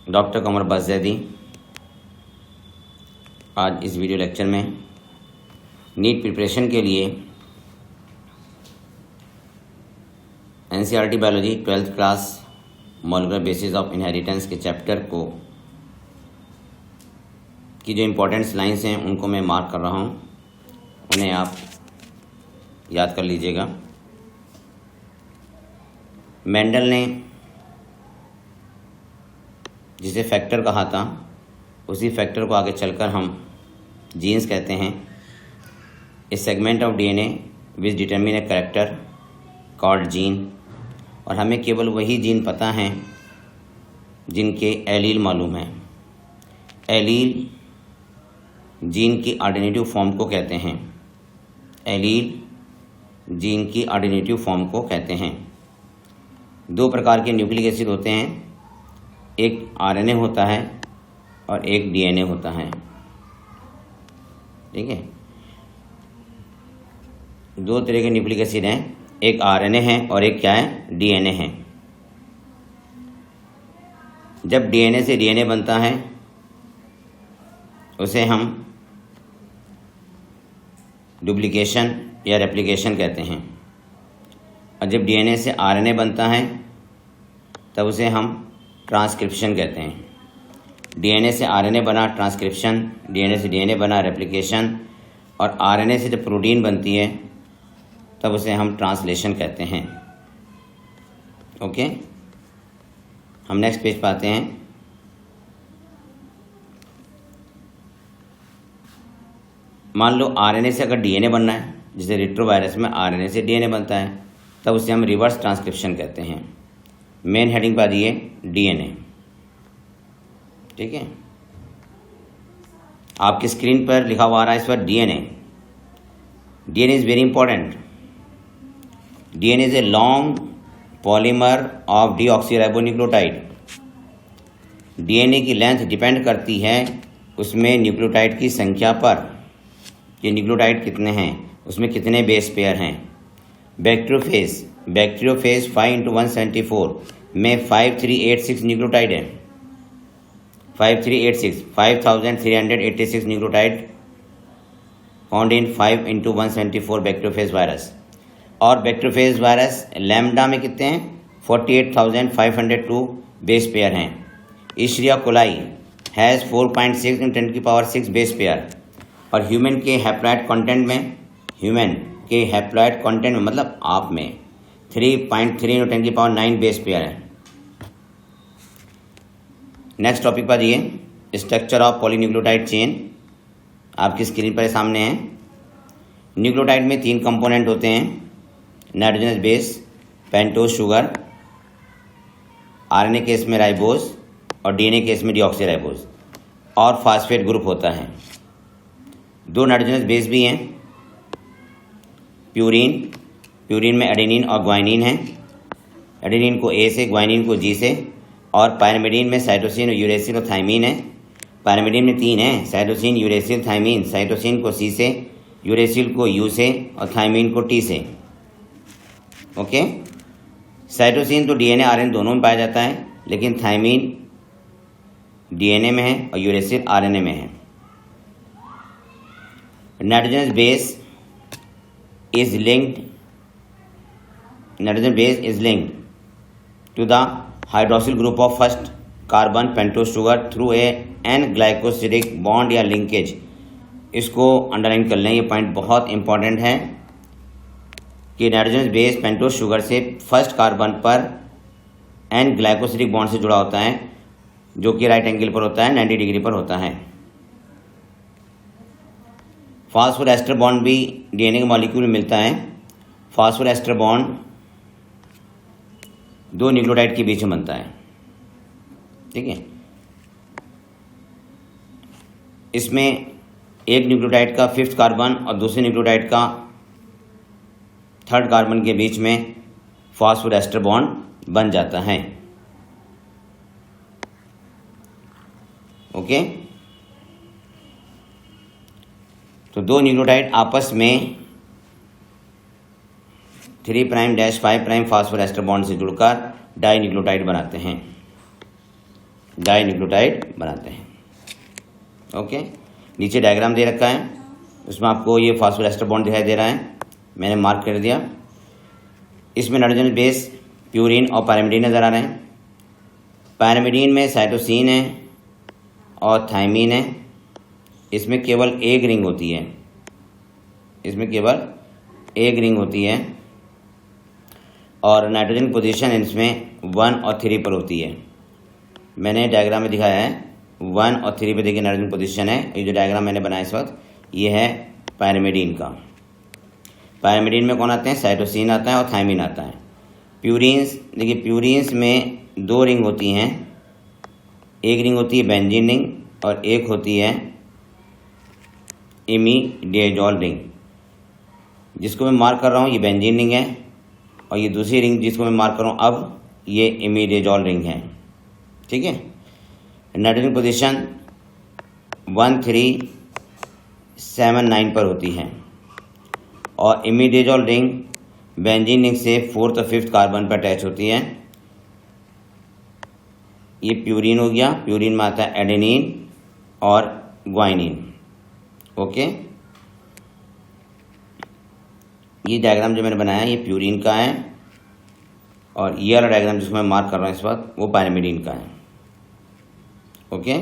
Doctor कमर अब्बास ज़ैदी। आज इस video lecture में नीट प्रिपरेशन के लिए NCERT biology 12th class molecular basis of inheritance के चैप्टर को की जो इम्पोर्टेंट्स लाइंस हैं उनको मैं मार्क कर रहा हूँ, उन्हें आप याद कर लीजिएगा। मेंडल ने जिसे फैक्टर कहा था, उसी फैक्टर को आगे चलकर हम जीन्स कहते हैं। A segment of DNA which determine a character called gene. और हमें केवल वही जीन पता हैं जिनके एलील मालूम है। एलील जीन की ऑर्डिनेटिव फॉर्म को कहते हैं। एलील जीन की ऑर्डिनेटिव फॉर्म को कहते हैं। दो प्रकार के न्यूक्लिक एसिड होते हैं, एक आरएनए होता है और एक डीएनए होता है। ठीक है, दो तरह के न्यूक्लिक एसिड हैं, एक आरएनए है और एक क्या है, डीएनए है। जब डीएनए से डीएनए बनता है उसे हम डुप्लीकेशन या रेप्लिकेशन कहते हैं, और जब डीएनए से आरएनए बनता है तब उसे हम ट्रांसक्रिप्शन कहते हैं। डीएनए से आरएनए बना ट्रांसक्रिप्शन, डीएनए से डीएनए बना रेप्लिकेशन, और आरएनए से जब प्रोटीन बनती है तब उसे हम ट्रांसलेशन कहते हैं। ओके, हम नेक्स्ट पेज पर आते हैं। मान लो आरएनए से अगर डीएनए बनना है, जैसे रेट्रोवायरस में आरएनए से डीएनए बनता है, तब उसे हम रिवर्स ट्रांसक्रिप्शन कहते हैं। मेन हेडिंग पर दिए डीएनए। ठीक है, आपकी स्क्रीन पर लिखा हुआ आ रहा है इस पर DNA. DNA is very important. DNA is a long polymer of deoxyribonucleotide. DNA की लेंथ डिपेंड करती है उसमें न्यूक्लियोटाइड की संख्या पर, कि न्यूक्लियोटाइड कितने हैं, उसमें कितने बेस पेयर हैं। बैक्टीरियोफेज 5×174 में 5386 न्यूक्लियोटाइड है। 5386 nucleotide found in 5×174 bacteriophage virus. और बैक्टीरियोफेज वायरस लैम्डा में कितने हैं, 48,502 बेस पेयर हैं। इश्रिया कोलाई हैज़ 4.6 × 10⁶ बेस पेयर। और ह्यूमन के हैप्लॉइड कंटेंट में मतलब आप में 3.3 × 10⁹ बेस पेयर है। नेक्स्ट टॉपिक पर ये स्ट्रक्चर ऑफ पॉलीन्यूक्लियोटाइड चेन आपकी स्क्रीन पर सामने है। न्यूक्लियोटाइड में 3 कंपोनेंट होते हैं, nitrogenous base, pentose sugar, RNA case में राइबोज और डीएनए केस में डीऑक्सीराइबोज, और फास्फेट ग्रुप होता है। 2 नाइट्रोजनस बेस भी हैं, प्यूरिन में एडेनिन और ग्वाइनिन है। एडेनिन को ए से, ग्वाइनिन को जी से, और पायरिमिडीन में साइटोसिन, यूरेसिल और थाइमीन है। पायरिमिडीन में 3 हैं, साइटोसिन, यूरेसिल, थाइमीन। साइटोसिन को सी से, यूरेसिल को यू से और थाइमीन को टी से। ओके, साइटोसिन तो डीएनए आरएनए दोनों में पाया जाता है, लेकिन थाइमीन डीएनए में है और यूरेसिल आरएनए में है। Nitrogenous base is linked to the hydroxyl group of first carbon pentose sugar through a N-glycosidic bond या linkage। इसको अंडरलाइन कर लें, ये पॉइंट बहुत इंपॉर्टेंट है कि नाइट्रोजनस बेस पेंटोज शुगर से फर्स्ट कार्बन पर N ग्लाइकोसिडिक बॉन्ड से जुड़ा होता है, जो कि राइट एंगल पर होता है, 90 डिग्री पर होता है। फास्फोरेस्टर बॉन्ड भी डीएनए के मॉलिक्यूल में मिलता है। फास्फोरेस्टर बॉन्ड 2 न्यूक्लियोटाइड के बीच में बनता है। ठीक है, इसमें एक न्यूक्लियोटाइड का 5th कार्बन और दूसरे न्यूक्लियोटाइड का 3rd कार्बन के बीच में फास्फोरेस्टर बॉन्ड बन जाता है। ओके, तो 2 न्यूक्लियोटाइड आपस में 3'-5' फास्फोरेस्टर बॉन्ड से जुड़कर डाई न्यूक्लियोटाइड बनाते हैं। डाई न्यूक्लियोटाइड बनाते हैं। ओके, नीचे डायग्राम दे रखा है, उसमें आपको ये फास्फोरेस्टर बॉन्ड दिखाई दे रहा है, मैंने मार्क कर दिया। इसमें नाइट्रोजन बेस प्यूरिन और पायरिमिडीन नज़र आ रहे हैं। पायरिमिडीन में साइटोसिन है और थायमीन है। इसमें केवल एक रिंग होती है, इसमें केवल एक रिंग होती है और नाइट्रोजन पोजीशन इसमें 1 और 3 पर होती है। मैंने डायग्राम में दिखाया है 1 और 3 पे देखिए नाइट्रोजन पोजीशन है। ये जो डायग्राम मैंने बनाया इस वक्त ये है पायरिमिडीन का। पायरिमिडीन में कौन आते हैं? साइटोसिन आता है और थायमीन आता है। प्यूरिन्स, देखिए प्यूरिन्स में 2 रिंग होती हैं, एक रिंग होती है बेंजीन रिंग और एक होती है इमीडिएजॉल रिंग। जिसको मैं मार्क कर रहा हूँ ये बेंजीन रिंग है और ये दूसरी रिंग जिसको मैं मार्क कर रहा हूँ अब ये इमीडिएजॉल रिंग है। ठीक है, नाइट्रोजन पोजीशन 1, 3, 7, 9 पर होती है और इमीडिएजॉल रिंग बेंजीन रिंग से 4th और 5th कार्बन पर अटैच होती है। ये प्यूरिन हो गया, प्यूरिन में आता है एडेनिन और ग्वाइनिन। ओके, ये डायग्राम जो मैंने बनाया ये प्यूरिन का है और ये वाला डायग्राम जिसको मैं मार्क कर रहा हूँ इस वक्त वो पायरिमिडीन का है। ओके,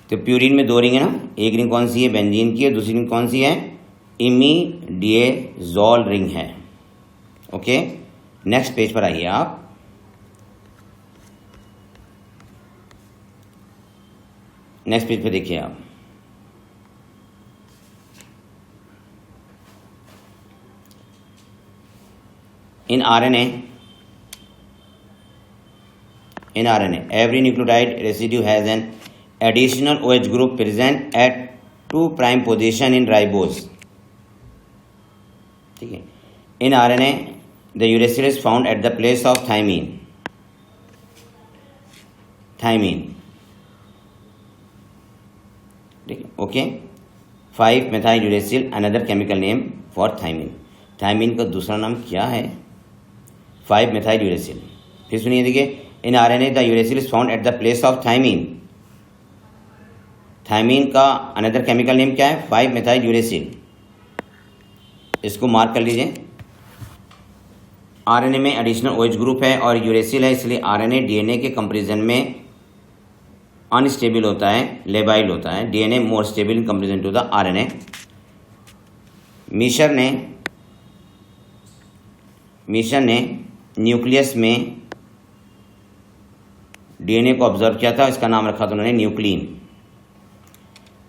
तो प्यूरिन में 2 रिंग है ना, एक रिंग कौन सी है? बेंजीन की है, दूसरी रिंग कौन सी है? इमीडिएजॉल रिंग है। ओके, नेक्स्ट पेज पर आइए आप। नेक्स्ट पेज पे देखिए आप, in RNA every nucleotide residue has an additional OH group present at 2' position in ribose। ठीक है, in RNA the uracil is found at the place of thymine। ठीक है, ओके। 5-methyl uracil another chemical name for thymine। Thymine का दूसरा नाम क्या है? 5-methyl uracil। फिर सुनिए, देखिए in RNA the uracil is found at the place of thymine. Thymine का अनदर केमिकल नेम क्या है? 5-methyl uracil। इसको मार्क कर लीजिए। RNA में एडिशनल OH ग्रुप है और यूरेसिल है, इसलिए RNA DNA के कंपेरिजन में अनस्टेबल होता है, लेबाइल होता है। DNA more stable in comparison to the RNA। Miescher ने न्यूक्लियस में DNA को ऑब्जर्व किया था, इसका नाम रखा था उन्होंने न्यूक्लिन।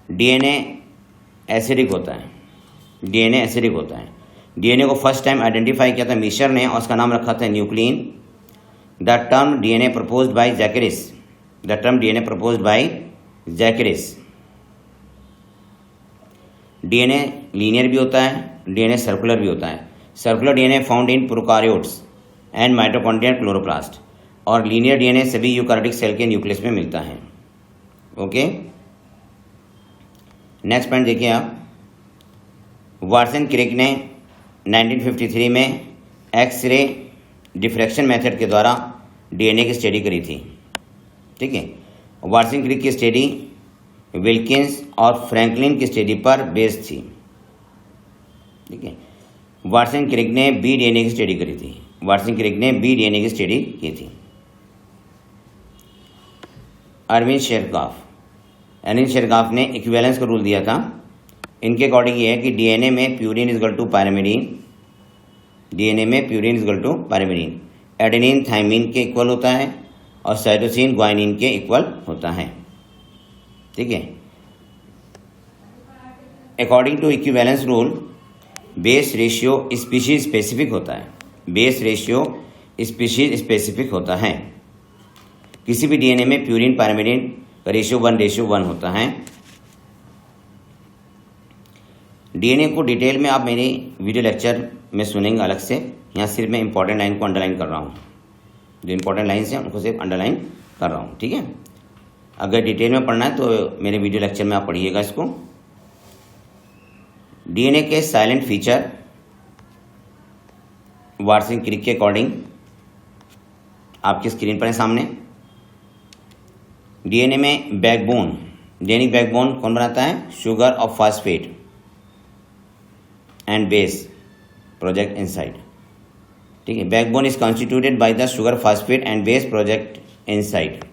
DNA एसिडिक होता है, DNA को फर्स्ट टाइम आइडेंटिफाई किया था मिशर ने और उसका नाम रखा था nuclein. The term DNA proposed by Zacharias. DNA linear भी होता है, DNA सर्कुलर भी होता है। Circular DNA found in prokaryotes and mitochondrial chloroplast और लीनियर DNA सभी यूकारियोटिक सेल के न्यूक्लियस में मिलता है। ओके, नेक्स्ट पॉइंट देखिए आप। वाटसन क्रिक ने 1953 में एक्सरे डिफ्रैक्शन मेथड के द्वारा DNA की स्टडी करी थी। ठीक है, वाटसन क्रिक की स्टडी विल्किंस और फ्रैंकलिन की स्टडी पर बेस्ड थी। ठीक है, वाटसन क्रिक ने DNA की स्टडी करी थी, DNA की स्टडी की थी। अरविंद शेरगाफ ने इक्विवेलेंस का रूल दिया था। इनके अकॉर्डिंग ये है कि DNA में purine is equal to pyrimidine, adenine thymine के इक्वल होता है और साइटोसिन ग्वाइनिन के इक्वल होता है। ठीक है, according to equivalence rule base ratio species specific होता है। किसी भी DNA में प्यूरिन पायरिमिडीन का रेशियो 1:1 होता है। DNA को डिटेल में आप मेरे वीडियो लेक्चर में सुनेंगे अलग से। यहाँ सिर्फ मैं इंपॉर्टेंट लाइन को अंडरलाइन कर रहा हूँ, जो इंपॉर्टेंट लाइन्स हैं उनको सिर्फ अंडरलाइन कर रहा हूँ। ठीक है, अगर डिटेल में पढ़ना है तो मेरे वीडियो लेक्चर में आप पढ़िएगा इसको। DNA के साइलेंट फीचर वाटसन क्रिक के अकॉर्डिंग आपकी स्क्रीन पर है सामने। डीएनए में बैकबोन, डीएनए बैकबोन कौन बनाता है? शुगर और phosphate and base project inside. ठीक है, backbone is constituted by the sugar, phosphate and base project inside.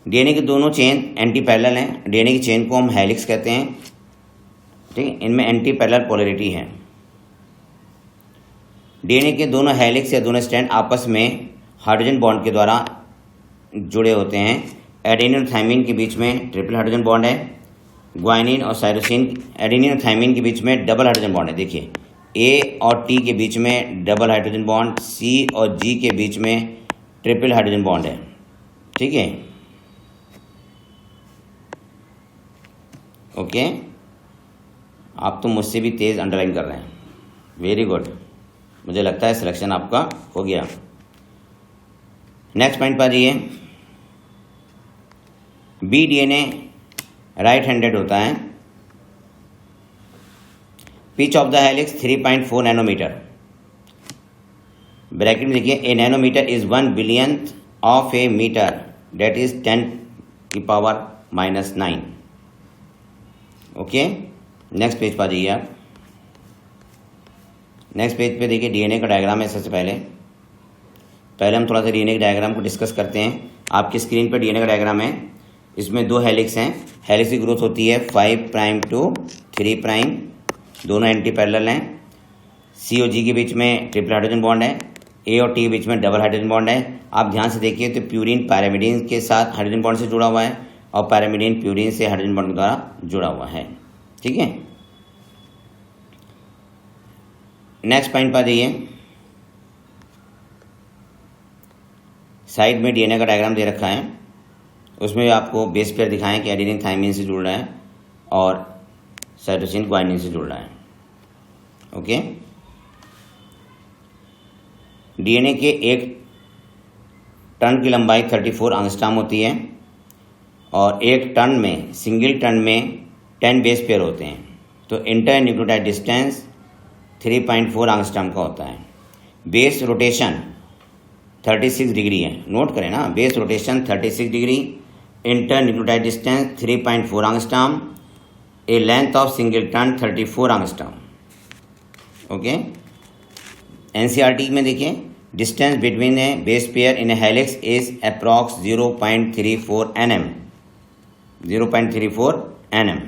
DNA के दोनों चेन एंटी पैरेलल हैं। डीएनए की चेन को हम हेलिक्स कहते हैं। ठीक है, इनमें एंटी पैरेलल पोलैरिटी है। डीएनए के दोनों हेलिक्स या दोनों स्ट्रैंड आपस में हाइड्रोजन बॉन्ड के द्वारा जुड़े होते हैं। एडेनिन और थाइमिन के बीच में ट्रिपल हाइड्रोजन बॉन्ड है। ग्वाइनिन और साइटोसिन, एडेनिन और थाइमिन के बीच में डबल हाइड्रोजन बॉन्ड है। देखिए, ए और टी के बीच में डबल हाइड्रोजन बॉन्ड, सी और जी के बीच में ट्रिपल हाइड्रोजन बॉन्ड है। ठीक है, ओके। आप तो मुझसे भी तेज अंडरलाइन कर रहे हैं, वेरी गुड। मुझे लगता है सिलेक्शन आपका हो गया। नेक्स्ट पॉइंट पर आइए। बी डीएनए राइट हैंडेड होता है। Pitch of the helix 3.4 nanometre. Bracket में देखिए, a nanometre is 1 billionth of a metre, that is 10⁻⁹ okay. Next page पर जाइए आप। नेक्स्ट पेज पे देखिए डीएनए का डायग्राम है। सबसे पहले हम थोड़ा सा डीएनए के डायग्राम को डिस्कस करते हैं। आपकी स्क्रीन पर डीएनए का डायग्राम है। इसमें 2 हेलिक्स हैं। हेलिक्स की ग्रोथ होती है 5 प्राइम टू 3 प्राइम, दोनों एंटी पैरेलल हैं। सी और जी के बीच में ट्रिपल हाइड्रोजन बॉन्ड है। ए और टी के बीच में डबल हाइड्रोजन बॉन्ड है। आप ध्यान से देखिए तो प्यूरिन पैरामिडीन के साथ हाइड्रोजन बॉन्ड से जुड़ा हुआ है और पैरामिडीन प्यूरिन से हाइड्रोजन बॉन्ड द्वारा जुड़ा हुआ है। ठीक है, नेक्स्ट पॉइंट पर जाइए। साइड में डीएनए का डायग्राम दे रखा है। उसमें आपको बेस पेयर दिखाएं कि एडेनिन थाइमिन से जुड़ रहा है और साइटोसिन ग्वाइनिन से जुड़ रहा है। ओके, डीएनए के एक टर्न की लंबाई 34 एंगस्ट्रॉम होती है और एक टर्न में, सिंगल टर्न में 10 बेस पेयर होते हैं। तो इंटर न्यूक्लियोटाइड डिस्टेंस 3.4 एंगस्ट्रॉम का होता है। बेस रोटेशन 36 डिग्री है, नोट करें ना, base rotation 36 degree, inter nucleotide distance 3.4 angstrom, A length of single turn 34 angstrom. Okay, NCERT में देखिए, distance between A base pair in A helix is approx 0.34 nm, 0.34 nm।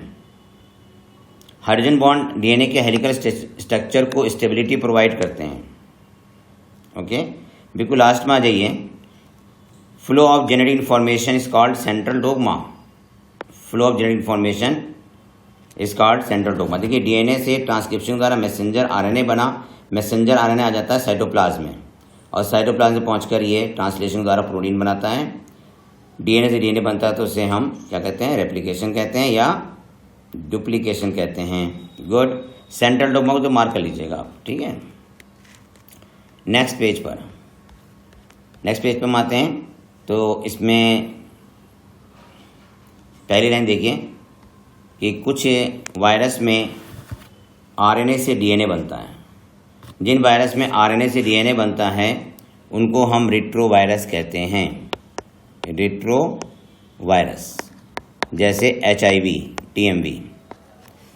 Hydrogen bond DNA के helical structure को stability provide करते हैं। Okay, बिल्कुल last में आ जाइए। Flow of genetic information is called central dogma. Flow of genetic information is called central dogma. देखिए, DNA से ट्रांसक्रिप्शन द्वारा मैसेंजर आरएनए बना। मैसेंजर आरएनए आ जाता है साइटोप्लाज्म में और साइटोप्लाज्म में पहुंचकर ये ट्रांसलेशन द्वारा प्रोटीन बनाता है। डीएनए से डीएनए बनता है तो उसे हम क्या कहते हैं? रेप्लिकेशन कहते हैं या डुप्लीकेशन कहते हैं। गुड, सेंट्रल डोग्मा को तो मार्क कर लीजिएगा आप। ठीक है, नेक्स्ट पेज पर हम आते हैं। तो इसमें पहली लाइन देखिए कि कुछ वायरस में आरएनए से डीएनए बनता है। जिन वायरस में आरएनए से डीएनए बनता है उनको हम रिट्रोवायरस कहते हैं। रिट्रोवायरस जैसे HIV, TMV,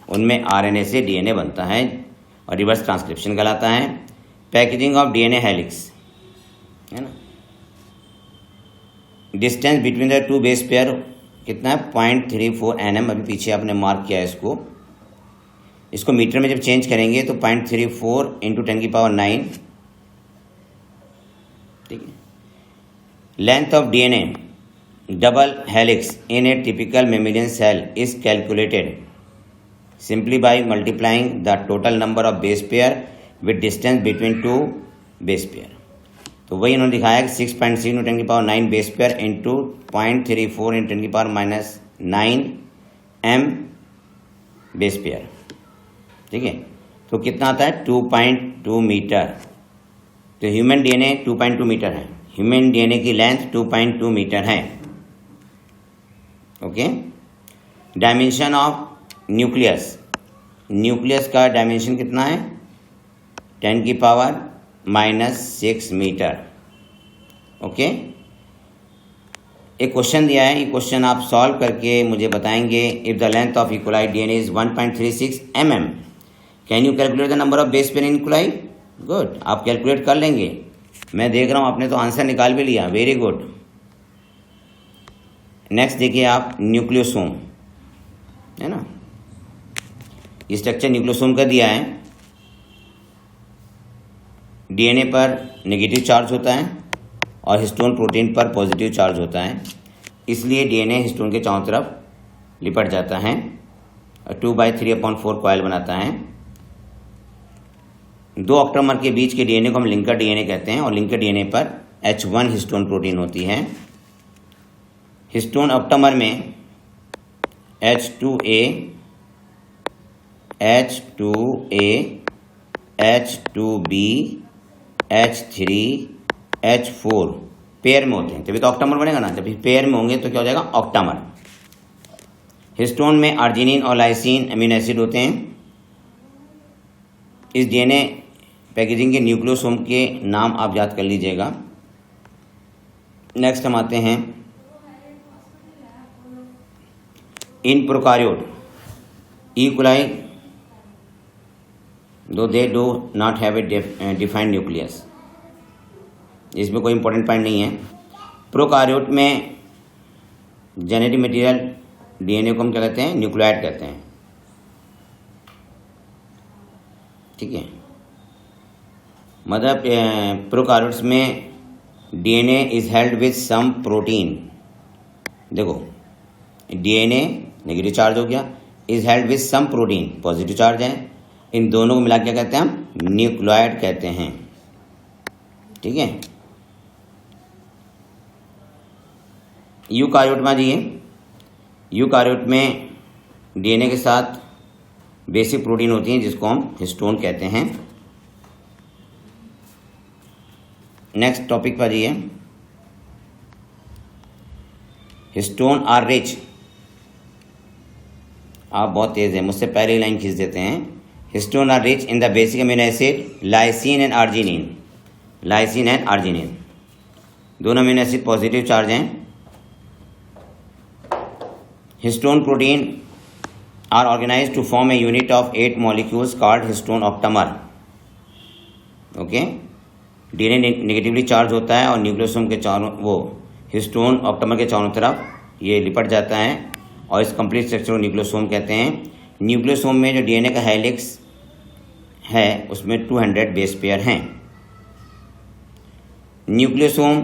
उनमें आरएनए से डीएनए बनता है और रिवर्स ट्रांसक्रिप्शन कहलाता है। पैकेजिंग ऑफ डीएनए हेलिक्स है ना। Distance between the 2 base pair कितना है? 0.34 nm। अभी पीछे आपने मार्क किया है इसको मीटर में जब चेंज करेंगे तो 0.34 × 10⁹ ठीक है। Length of DNA double helix in a typical mammalian cell is calculated simply by multiplying the total number of base pair with distance between 2 base pair. तो वही इन्होंने दिखाया कि 6.6 × 10⁹ base pair into 0.34 × 10⁹ m base pair. ठीक है, तो कितना आता है? 2.2 मीटर। तो ह्यूमन डीएनए 2.2 मीटर है। ह्यूमन डीएनए की लेंथ 2.2 मीटर है। Okay, dimension of nucleus. Nucleus का डायमेंशन कितना है? 10⁻⁻⁶ मीटर। ओके, एक क्वेश्चन दिया है, ये क्वेश्चन आप सॉल्व करके मुझे बताएंगे। If the length of E coli DNA is 1.36 mm, can you calculate the number of base pair in E coli? Good, आप कैलकुलेट कर लेंगे। मैं देख रहा हूँ आपने तो आंसर निकाल भी लिया, वेरी गुड। नेक्स्ट देखिए आप, न्यूक्लियोसोम है ना, ये स्ट्रक्चर न्यूक्लियोसोम का दिया है। डीएनए पर नेगेटिव चार्ज होता है और हिस्टोन प्रोटीन पर पॉजिटिव चार्ज होता है, इसलिए डीएनए हिस्टोन के चारों तरफ लिपट जाता है और 2/3/4 कॉइल बनाता है। दो ऑक्टामर के बीच के डीएनए को हम लिंकर डीएनए कहते हैं और लिंकर डीएनए पर H1 हिस्टोन प्रोटीन होती है। हिस्टोन ऑक्टामर में H2A, H2A, H2B, H3, H4 pair में होते हैं, तभी तो ऑक्टामर बनेगा ना। जब पेयर में होंगे तो क्या हो जाएगा, ऑक्टामर। हिस्टोन में आर्जिनिन और लाइसिन अमीनो एसिड होते हैं। इस डीएनए पैकेजिंग के न्यूक्लियोसोम के नाम आप याद कर लीजिएगा। नेक्स्ट हम आते हैं इन प्रोकार्योट इक्वलाई दो they do not have a defined nucleus, इसमें कोई इंपॉर्टेंट पॉइंट नहीं है। प्रोकार्योट में जेनेटिक मटेरियल डीएनए को हम क्या कहते हैं, न्यूक्लियोटाइड कहते हैं, ठीक है। मतलब प्रोकार्योट्स में DNA is held with some protein. देखो डीएनए नेगेटिव चार्ज हो गया, is held with some protein positive charge है, इन दोनों को मिला के कहते हैं हम न्यूक्लियोटाइड कहते हैं, ठीक है। यूकार्योट में जाइए, यूकार्योट में डीएनए के साथ बेसिक प्रोटीन होती हैं जिसको हम हिस्टोन कहते हैं। नेक्स्ट टॉपिक पर जाइए, हिस्टोन आर रिच। आप बहुत तेज हैं, मुझसे पहले ही लाइन खींच देते हैं। Histone are rich in the basic amino acid lysine and arginine. Lysine and arginine दोनों अमीनो एसिड पॉजिटिव चार्ज हैं। Histone protein are organized to form a unit of 8 molecules called histone octamer. Okay, DNA negatively charge होता है और nucleosome के चारों, वो histone octamer के चारों तरफ ये लिपट जाता है और इस कंप्लीट स्ट्रक्चर को न्यूक्लियोसोम कहते हैं। न्यूक्लियोसोम में जो डीएनए का हेलिक्स है उसमें 200 बेस पेयर हैं। Nucleosome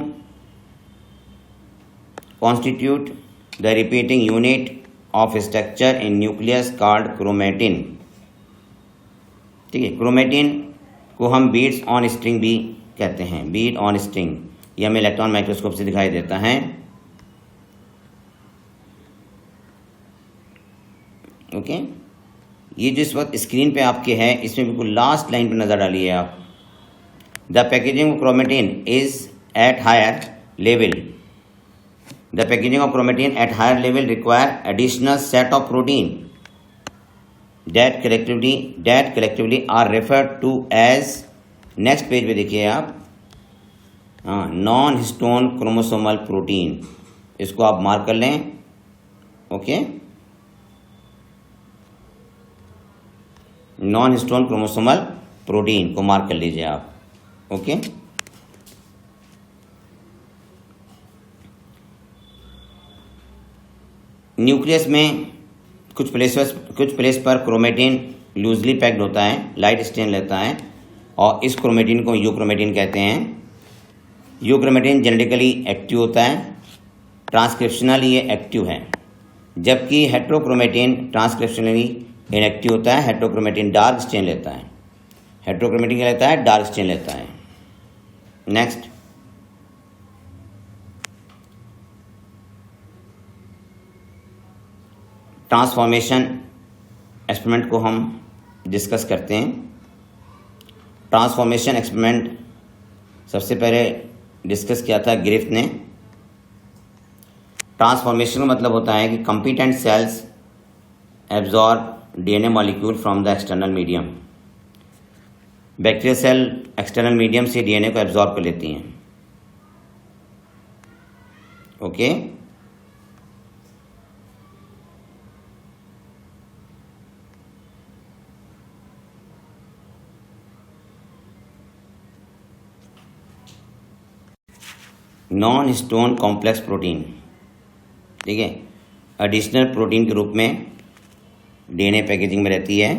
constitute the repeating unit of structure in nucleus called chromatin, ठीक है। क्रोमेटिन को हम बीड्स ऑन स्ट्रिंग भी कहते हैं, बीड ऑन स्ट्रिंग, ये हमें इलेक्ट्रॉन माइक्रोस्कोप से दिखाई देता है। ओके, ये जिस वक्त स्क्रीन पे आपके है इसमें बिल्कुल लास्ट लाइन पे नजर डालिए आप। The packaging of chromatin is at higher level. The packaging of chromatin at higher level require additional set of protein that collectively are referred to as, next page पे देखिए आप, नॉन हिस्टोन क्रोमोसोमल प्रोटीन, इसको आप mark कर लें। Okay, non histone chromosomal protein को mark कर लीजिए आप। ओके, न्यूक्लियस में कुछ प्लेस पर क्रोमेटिन लूजली पैक्ड होता है, लाइट स्टेन लेता है और इस क्रोमेटिन को यूक्रोमेटिन कहते हैं। यूक्रोमेटिन जेनेटिकली एक्टिव होता है, ट्रांसक्रिप्शनली ये एक्टिव है, जबकि हेट्रोक्रोमेटिन ट्रांसक्रिप्शनली इनएक्टिव होता है। हेट्रोक्रोमेटिन डार्क स्टेन लेता है, हेट्रोक्रोमेटिन क्या लेता है, डार्क स्टेन लेता है। नेक्स्ट, ट्रांसफॉर्मेशन एक्सपेरिमेंट को हम डिस्कस करते हैं। ट्रांसफॉर्मेशन एक्सपेरिमेंट सबसे पहले डिस्कस किया था ग्रिफ्थ ने। ट्रांसफॉर्मेशन का मतलब होता है कि competent cells absorb DNA molecule from the external medium. Bacterial cell external medium से डीएनए को एब्जॉर्ब कर लेती हैं। Okay, non histone complex protein, ठीक है, एडिशनल प्रोटीन के रूप में डीएनए पैकेजिंग में रहती है,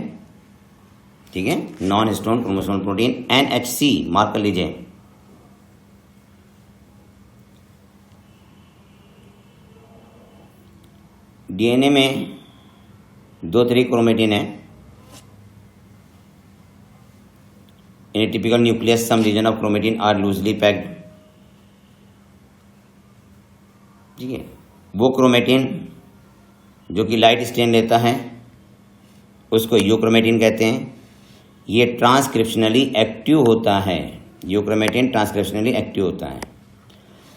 ठीक है, non histone chromosomal protein NHC, mark कर लीजिए। डीएनए में 2 तरह क्रोमेटिन है। In a typical nucleus some region of chromatin are loosely packed, ठीक है। वो क्रोमेटिन जो कि लाइट स्टेन लेता है उसको यूक्रोमेटिन कहते हैं। ये ट्रांसक्रिप्शनली एक्टिव होता है, यूक्रोमेटिन ट्रांसक्रिप्शनली एक्टिव होता है।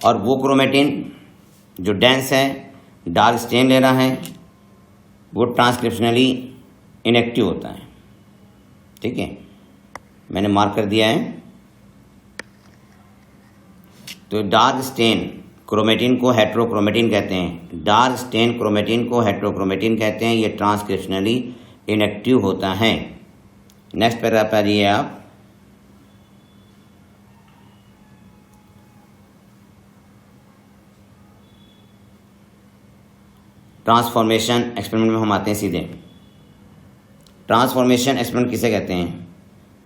और वो क्रोमेटिन जो डेंस है, डार्क स्टेन ले रहा है, वो ट्रांसक्रिप्शनली इनएक्टिव होता है, ठीक है, मैंने मार्क कर दिया है। तो डार्क स्टेन क्रोमेटिन को हेट्रोक्रोमेटिन कहते हैं, डार्क स्टेन क्रोमेटिन को हेट्रोक्रोमेटिन कहते हैं। ये ट्रांसक्रिप्शनली इनएक्टिव होता है। नेक्स्ट पैराग्राफ आ जाइए आप। ट्रांसफॉर्मेशन एक्सपेरिमेंट में हम आते हैं सीधे। ट्रांसफॉर्मेशन एक्सपेरिमेंट किसे कहते हैं?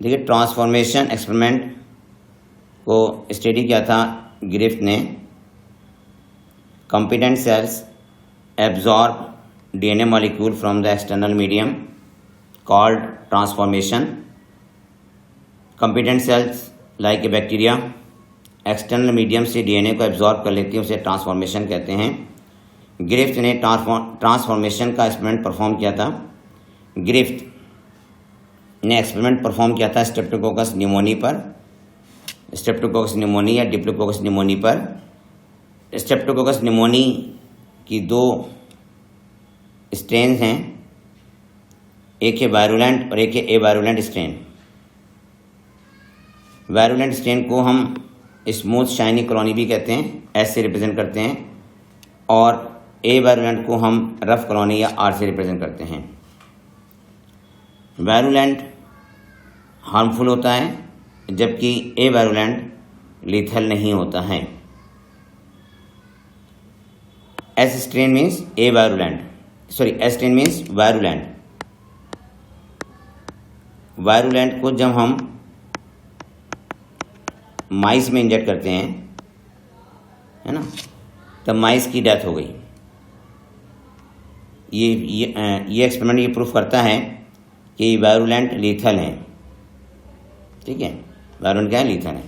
देखिए, ट्रांसफॉर्मेशन एक्सपेरिमेंट को स्टडी किया था ग्रिफ्थ ने। competent cells absorb DNA molecule from the external medium called transformation. Competent cells like a bacteria external medium से DNA को absorb कर लेती है, उसे ट्रांसफॉर्मेशन कहते हैं। ग्रिफ्थ ने ट्रांसफॉर्मेशन का एक्सपेरिमेंट परफॉर्म किया था। ग्रिफ्थ ने एक्सपेरिमेंट परफॉर्म किया था स्ट्रेप्टोकोकस न्यूमोनी पर, स्ट्रेप्टोकोकस न्यूमोनी या डिप्लोकोकस न्यूमोनी पर। स्ट्रेप्टोकोकस न्यूमोनी की 2 स्ट्रेन हैं, एक है वायरुलेंट और एक है एवायरुलेंट स्ट्रेन। वायरुलेंट स्ट्रेन को हम स्मूथ शाइनी कॉलोनी भी कहते हैं, एस से रिप्रेजेंट करते हैं, और एवायरुलेंट को हम रफ कॉलोनी या आर से रिप्रेजेंट करते हैं। वायरुलेंट हार्मफुल होता है, जबकि एवायरुलेंट लीथल नहीं होता है। S strain means avirulent, sorry S strain means virulent. Virulent को जब हम माइस में इंजेक्ट करते हैं, है ना, तब माइस की डेथ हो गई। ये एक्सपेरिमेंट ये प्रूफ करता है कि वायरुलेंट लीथल है, ठीक है। वायरुलेंट क्या है? लीथल है।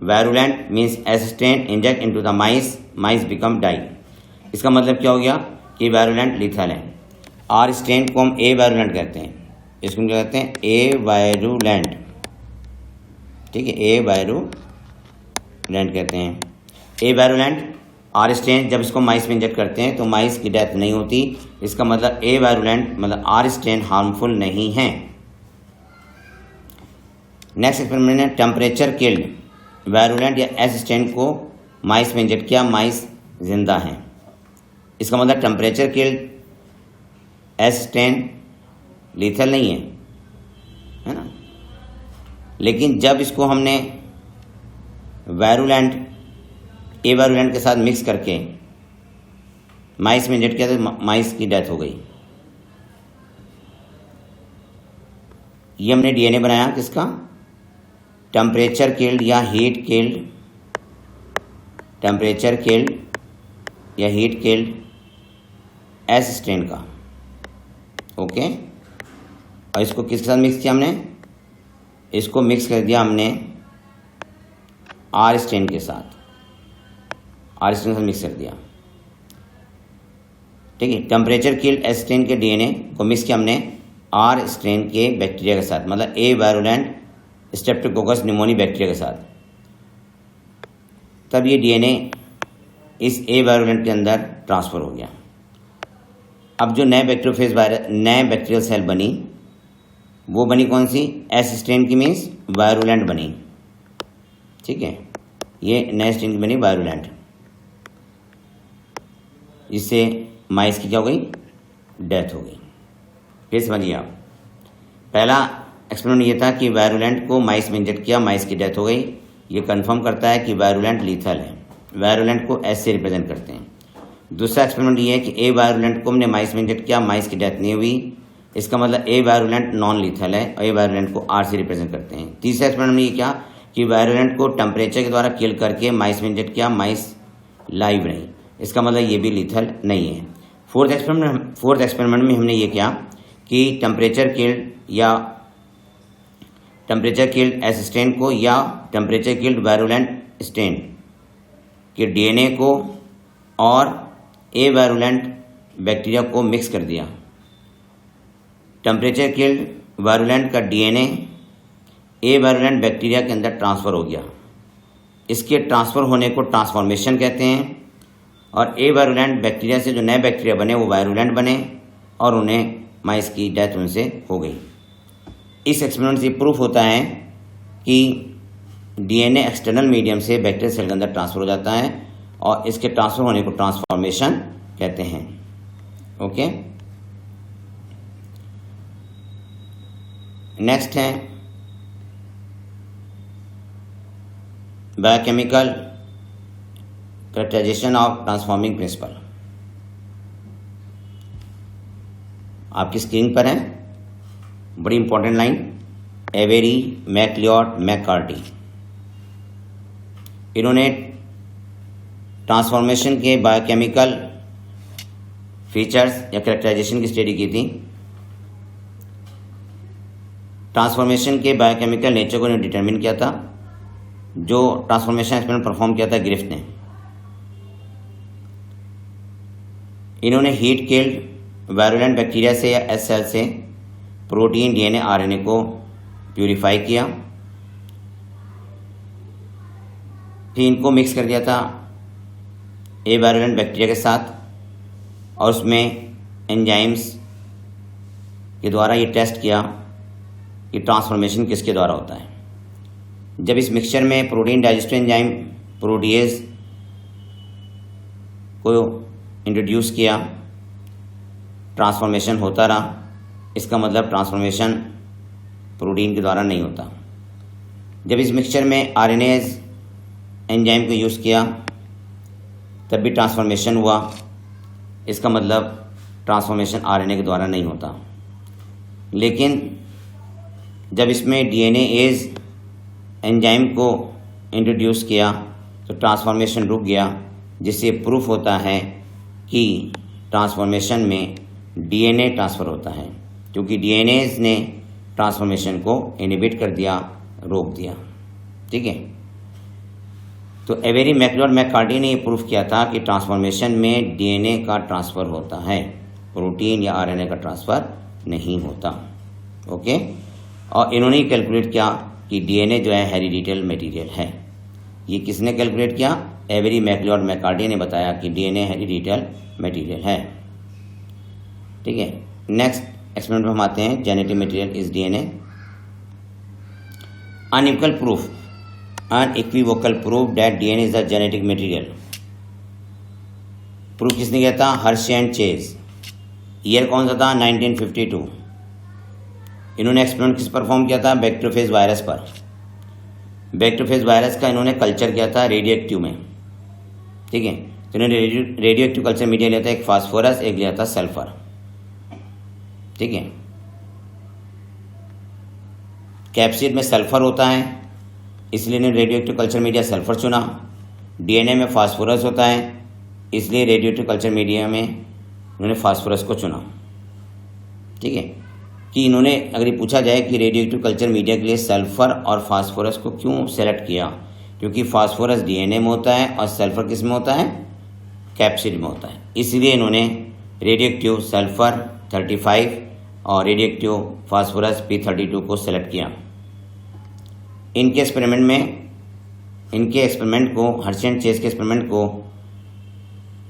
Virulent means S strain inject into the mice, mice become die. इसका मतलब क्या हो गया कि वायरुलेंट लीथल है। आर स्ट्रेन को हम ए वायरुलेंट कहते हैं, इसको क्या कहते हैं? ए वायरुलेंट, ठीक है, ए वायरुलेंट कहते हैं। ए वायरुलेंट आर स्ट्रेन जब इसको माइस में इंजेक्ट करते हैं तो माइस की डेथ नहीं होती। इसका मतलब ए वायरुलेंट मतलब आर स्ट्रेन हार्मफुल नहीं है। नेक्स्ट एक्सपेरिमेंट ने टेम्परेचर किल्ड वायरुलेंट या एस स्ट्रेन को माइस में इंजेक्ट किया, माइस जिंदा है। इसका मतलब temperature killed S strain lethal नहीं है ना। लेकिन जब इसको हमने वायरुलेंट ए वायरुलेंट के साथ मिक्स करके माइस में इंजेक्ट किया तो माइस की डेथ हो गई। ये हमने डीएनए बनाया किसका? टेम्परेचर किल्ड या हीट किल्ड, टेम्परेचर किल्ड या हीट किल्ड एस स्ट्रेन का, ओके। और इसको किसके साथ मिक्स किया हमने? इसको मिक्स कर दिया हमने आर स्ट्रेन के साथ, आर स्ट्रेन के साथ मिक्स कर दिया, ठीक है। टेम्परेचर किल्ड एस स्ट्रेन के डीएनए को मिक्स किया हमने आर स्ट्रेन के बैक्टीरिया के साथ, मतलब ए वायरुलेंट स्ट्रेप्टोकोकस न्यूमोनी बैक्टीरिया के साथ। तब ये डीएनए इस ए वायरुलेंट के अंदर ट्रांसफर हो गया। अब जो नए बैक्टीरियोफेज वायरस, नए बैक्टीरियल सेल बनी, वो बनी कौन सी? एस स्ट्रेन की, मीन्स वायरुलेंट बनी, ठीक है। ये नए स्ट्रेन की बनी वायरुलेंट, जिससे माइस की क्या हो गई? डेथ हो गई। फिर समझिए आप, पहला एक्सपेरिमेंट ये था कि वायरुलेंट को माइस में इंजेक्ट किया, माइस की डेथ हो गई। ये कंफर्म करता है कि वायरुलेंट लीथल है, वायरुलेंट को एस से रिप्रेजेंट करते हैं। दूसरा एक्सपेरिमेंट ये है कि ए वायरुलेंट को हमने माइस में इंजेक्ट किया, माइस की डेथ नहीं हुई, इसका मतलब ए वायरुलेंट नॉन लीथल है और ए वायरुलेंट को आर से रिप्रेजेंट करते हैं। तीसरा एक्सपेरिमेंट में ये क्या कि वायरुलेंट को टेम्परेचर के द्वारा किल करके माइस में इंजेक्ट किया, माइस लाइव रही, इसका मतलब ये भी लीथल नहीं है। फोर्थ एक्सपेरिमेंट में हमने ये किया कि टेम्परेचर किल्ड एस स्ट्रेन को या टेम्परेचर किल्ड वायरुलेंट स्ट्रेन के डीएनए को और ए वायरुलेंट बैक्टीरिया को मिक्स कर दिया। टेम्परेचर किल्ड वायरुलेंट का डीएनए ए वायरुलेंट बैक्टीरिया के अंदर ट्रांसफ़र हो गया। इसके ट्रांसफ़र होने को ट्रांसफॉर्मेशन कहते हैं और ए वायरुलेंट बैक्टीरिया से जो नए बैक्टीरिया बने वो वायरुलेंट बने और उन्हें माइस की डेथ उनसे हो गई। इस एक्सपेरिमेंट से प्रूफ होता है कि डीएनए एक्सटर्नल मीडियम से बैक्टीरिया सेल के अंदर ट्रांसफ़र हो जाता है और इसके ट्रांसफ़र होने को ट्रांसफॉर्मेशन कहते हैं। ओके, नेक्स्ट है biochemical characterization of transforming principle. आपकी स्क्रीन पर है बड़ी important line, Avery, MacLeod, McCarty. इन्होंने ट्रांसफॉर्मेशन के बायोकेमिकल फीचर्स या कैरेक्टराइजेशन की स्टडी की थी। ट्रांसफॉर्मेशन के बायोकेमिकल नेचर को डिटरमिन किया था, जो ट्रांसफॉर्मेशन एक्सपेरिमेंट परफॉर्म किया था ग्रिफ्थ ने। इन्होंने हीट किल्ड वायरुलेंट बैक्टीरिया से या एस सेल से प्रोटीन, डीएनए, आरएनए को प्यूरिफाई किया, फिर इनको मिक्स कर दिया था ए वायरुलेंट बैक्टीरिया के साथ और उसमें एंजाइम्स के द्वारा ये टेस्ट किया कि ट्रांसफॉर्मेशन किसके द्वारा होता है। जब इस मिक्सचर में प्रोटीन डाइजेस्टिव एंजाइम प्रोटीएज को इंट्रोड्यूस किया, ट्रांसफॉर्मेशन होता रहा। इसका मतलब ट्रांसफॉर्मेशन प्रोटीन के द्वारा नहीं होता। जब इस मिक्सचर में आरएनएज एंजाइम को यूज़ किया तब भी ट्रांसफॉर्मेशन हुआ। इसका मतलब ट्रांसफॉर्मेशन आरएनए के द्वारा नहीं होता। लेकिन जब इसमें डीएनएज एंजाइम को इंट्रोड्यूस किया तो ट्रांसफॉर्मेशन रुक गया, जिससे प्रूफ होता है कि ट्रांसफॉर्मेशन में डीएनए ट्रांसफ़र होता है, क्योंकि डीएनएज ने ट्रांसफॉर्मेशन को इनहिबिट कर दिया, रोक दिया। ठीक है, तो एवेरी, मैकलियोड, मैककार्टी ने ये प्रूफ किया था कि ट्रांसफॉर्मेशन में डीएनए का ट्रांसफ़र होता है, प्रोटीन या आरएनए का ट्रांसफ़र नहीं होता। ओके, और इन्होंने कैलकुलेट किया कि डीएनए जो है हेरिडिटल मटेरियल है। ये किसने कैलकुलेट किया? एवेरी, मैकलियोड, मैककार्टी ने बताया कि डीएनए हेरिडिटल मटेरियल है। ठीक है, नेक्स्ट एक्सपेरिमेंट में हम आते हैं, genetic material is DNA. Unequivocal proof that DNA is the genetic material. Proof किसने किया था? Hershey and chase. ईयर कौन सा था? 1952। इन्होंने एक्सपेरिमेंट किस परफॉर्म किया था? बैक्टीरियोफेज वायरस पर। बैक्टीरियोफेज वायरस का इन्होंने कल्चर किया था रेडियो एक्टिव में। ठीक है, तो इन्होंने रेडियो एक्टिव कल्चर मीडिया लिया था, एक फास्फोरस, एक लिया था सल्फर। ठीक है, कैप्सिड में सल्फर होता है, इसलिए इन्होंने radio active culture media sulphur चुना। डीएनए में फास्फोरस होता है, इसलिए रेडियो एक्टिव कल्चर मीडिया में इन्होंने फास्फोरस को चुना। ठीक है, कि इन्होंने अगर ये पूछा जाए कि रेडियो एक्टिव कल्चर मीडिया के लिए सल्फर और फास्फोरस को क्यों सेलेक्ट किया, क्योंकि फास्फोरस डीएनए में होता है और सल्फर किस में होता है? कैप्सिड में होता है। इसलिए इन्होंने रेडियो एक्टिव सल्फर 35 और रेडियो एक्टिव फास्फोरस P32 को सेलेक्ट किया। इनके एक्सपेरिमेंट को, हर्शी एंड चेज के एक्सपेरिमेंट को,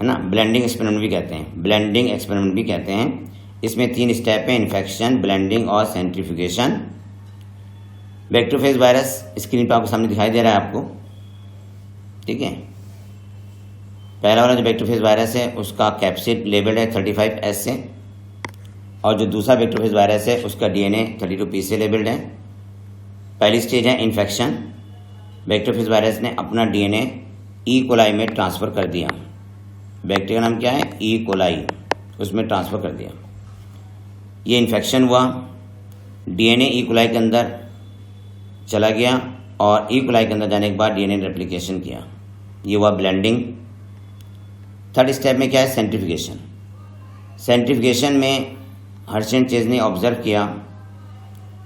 है ना, ब्लेंडिंग एक्सपेरिमेंट भी कहते हैं। ब्लेंडिंग एक्सपेरिमेंट भी कहते हैं। इसमें 3 स्टेप हैं, इन्फेक्शन, ब्लेंडिंग और सेंट्रीफ्यूगेशन। बैक्टीरियोफेज वायरस स्क्रीन पर आपके सामने दिखाई दे रहा है आपको। ठीक है, पहला वाला जो बैक्टीरियोफेज वायरस है उसका कैप्सिड लेबल्ड है 35S से, और जो दूसरा बैक्टीरियोफेज वायरस है उसका डीएनए 32P से लेबल्ड है। पहली स्टेज है इन्फेक्शन। बैक्टीरियोफेज वायरस ने अपना डीएनए ई कोलाई में ट्रांसफ़र कर दिया। बैक्टीरिया का नाम क्या है? ई कोलाई, उसमें ट्रांसफ़र कर दिया। ये इन्फेक्शन हुआ, डीएनए ई कोलाई के अंदर चला गया और ई कोलाई के अंदर जाने के बाद डीएनए ने रेप्लिकेशन किया। ये हुआ ब्लेंडिंग। थर्ड स्टेप में क्या है? सेंट्रीफ्यूगेशन। सेंट्रीफ्यूगेशन में हर्षे एंड चेज़ ने ऑब्जर्व किया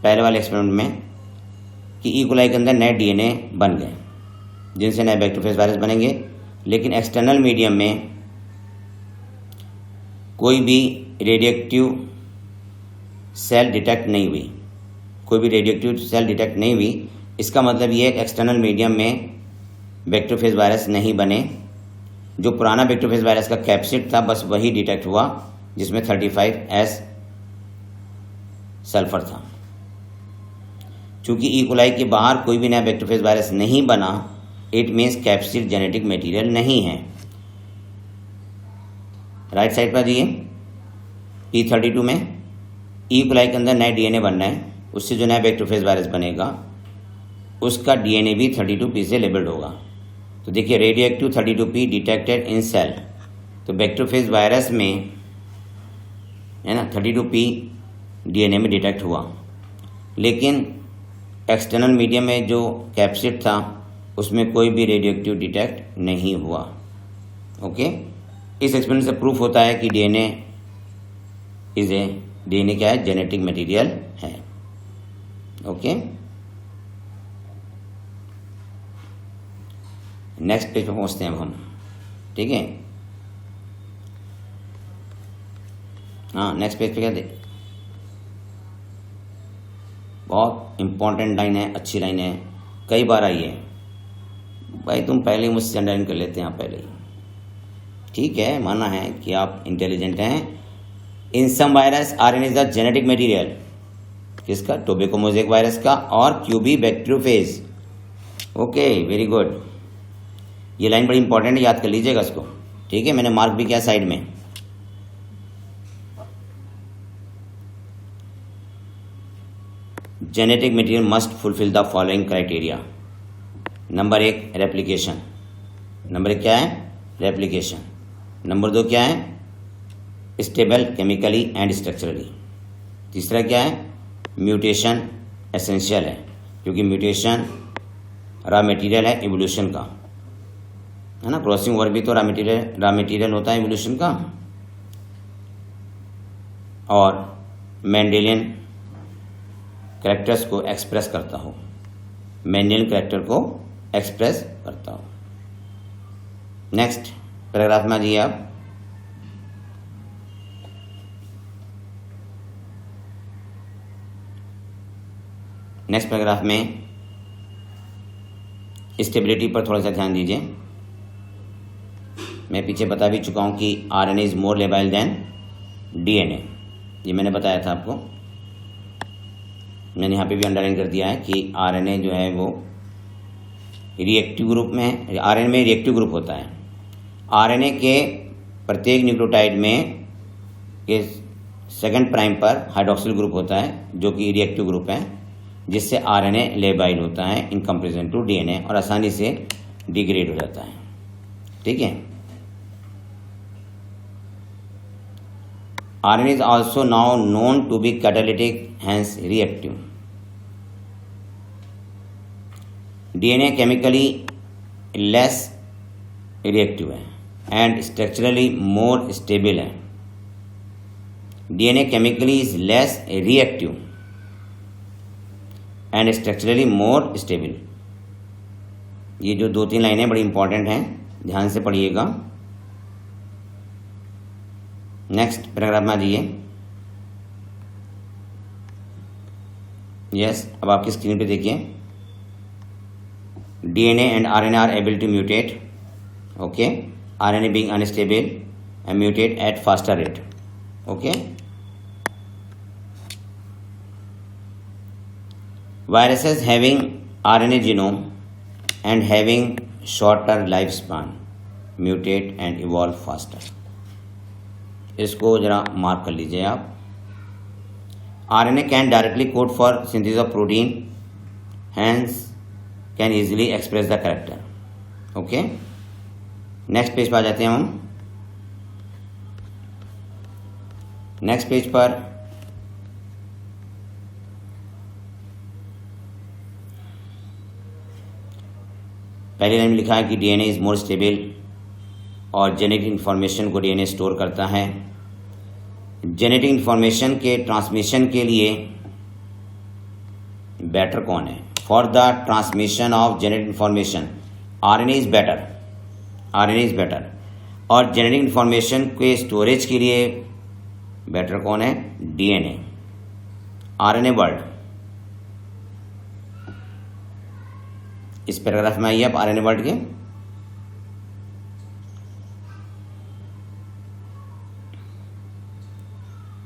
पहले वाले एक्सपेरिमेंट में कि ई कोलाई के अंदर नए डीएनए बन गए जिनसे नए बैक्टीरियोफेज वायरस बनेंगे, लेकिन एक्सटर्नल मीडियम में कोई भी रेडियोएक्टिव सेल डिटेक्ट नहीं हुई। कोई भी रेडियोएक्टिव सेल डिटेक्ट नहीं हुई। इसका मतलब ये है कि एक्सटर्नल मीडियम में बैक्टीरियोफेज वायरस नहीं बने। जो पुराना बैक्टीरियोफेज वायरस का कैप्सिड था बस वही डिटेक्ट हुआ, जिसमें 35S सल्फर था। चूंकि ई कोलाई के बाहर कोई भी नया बैक्टीरियोफेज वायरस नहीं बना, it means capsid genetic material नहीं है। राइट साइड पर दिए P32 में ई कोलाई के अंदर नए डीएनए बन रहे हैं, उससे जो नया बैक्टीरियोफेज वायरस बनेगा उसका डीएनए भी 32P से लेबल्ड होगा। तो देखिए radioactive 32P detected in cell, तो बैक्टीरियोफेज वायरस में है ना 32P डीएनए में डिटेक्ट हुआ, लेकिन एक्सटर्नल मीडियम में जो कैप्सिड था उसमें कोई भी रेडियोएक्टिव डिटेक्ट नहीं हुआ। ओके, इस एक्सपेरिमेंट से प्रूफ होता है कि डीएनए क्या है? जेनेटिक मटेरियल है। ओके, नेक्स्ट पेज पे पहुंचते हैं अब हम। ठीक है, हाँ नेक्स्ट पेज पे क्या दे, बहुत इंपॉर्टेंट लाइन है, अच्छी लाइन है, कई बार आई है। भाई तुम पहले ही मुझसे अंडरलाइन कर लेते हैं आप पहले ही। ठीक है, माना है कि आप इंटेलिजेंट हैं। In some virus RNA is the genetic material, किसका? टोबैको मोज़ेक वायरस का और QB bacteriophage. Okay, very good. ये लाइन बड़ी इंपॉर्टेंट है, याद कर लीजिएगा इसको। ठीक है, मैंने मार्क भी किया साइड में। Genetic material must fulfil the following criteria. Number 1 replication. Number 1 क्या है? रेप्लिकेशन। नंबर 2 क्या है? Stable chemically and structurally. तीसरा क्या है? म्यूटेशन एसेंशियल है, क्योंकि म्यूटेशन रॉ मटेरियल है इवोल्यूशन का, है ना। क्रॉसिंग ओवर भी तो रॉ मटेरियल होता है इवोल्यूशन का। और मेंडेलियन कैरेक्टर्स को एक्सप्रेस करता हो, मेंडेलियन कैरेक्टर को एक्सप्रेस करता हो। नेक्स्ट पैराग्राफ में आ जाइए आप। नेक्स्ट पैराग्राफ में स्टेबिलिटी पर थोड़ा सा ध्यान दीजिए। मैं पीछे बता भी चुका हूं कि RNA is more labile than DNA, ये मैंने बताया था आपको। मैंने यहाँ पे भी अंडरलाइन कर दिया है कि आरएनए जो है वो रिएक्टिव ग्रुप में है। आरएनए में रिएक्टिव ग्रुप होता है। आरएनए के प्रत्येक न्यूक्लियोटाइड में के सेकंड प्राइम पर हाइड्रोक्सिल ग्रुप होता है जो कि रिएक्टिव ग्रुप है, जिससे आरएनए लेबाइल होता है इन कंपेरिजन टू डीएनए और आसानी से डिग्रेड हो जाता है। ठीक है, RNA is also now known to be catalytic hence reactive. DNA chemically less reactive है एंड स्ट्रक्चरली मोर स्टेबल है। DNA chemically is less reactive and structurally more stable. ये जो 2-3 लाइनें बड़ी इंपॉर्टेंट हैं, ध्यान से पढ़िएगा। नेक्स्ट पैराग्राफ में आ जाइए। यस, अब आपकी स्क्रीन पे देखिए। DNA and RNA are able to mutate. Okay, RNA being unstable and mutate at faster rate. Okay, viruses having RNA genome and having shorter lifespan mutate and evolve faster। इसको जरा mark कर लीजिए आप। RNA can directly code for synthesis of protein, hence can easily express the character। okay, next page पर आ जाते हैं हम। Next page पर पहले लाइन में लिखा है कि डीएनए इज मोर स्टेबल और जेनेटिक इन्फॉर्मेशन को डीएनए स्टोर करता है। जेनेटिक इन्फॉर्मेशन के ट्रांसमिशन के लिए बेटर कौन है? For the transmission of genetic information RNA is better, RNA is better. और जेनेटिक इन्फॉर्मेशन के स्टोरेज के लिए बेटर कौन है? डीएनए। आरएनए वर्ड इस पैराग्राफ में आइए आप आरएनए वर्ड के।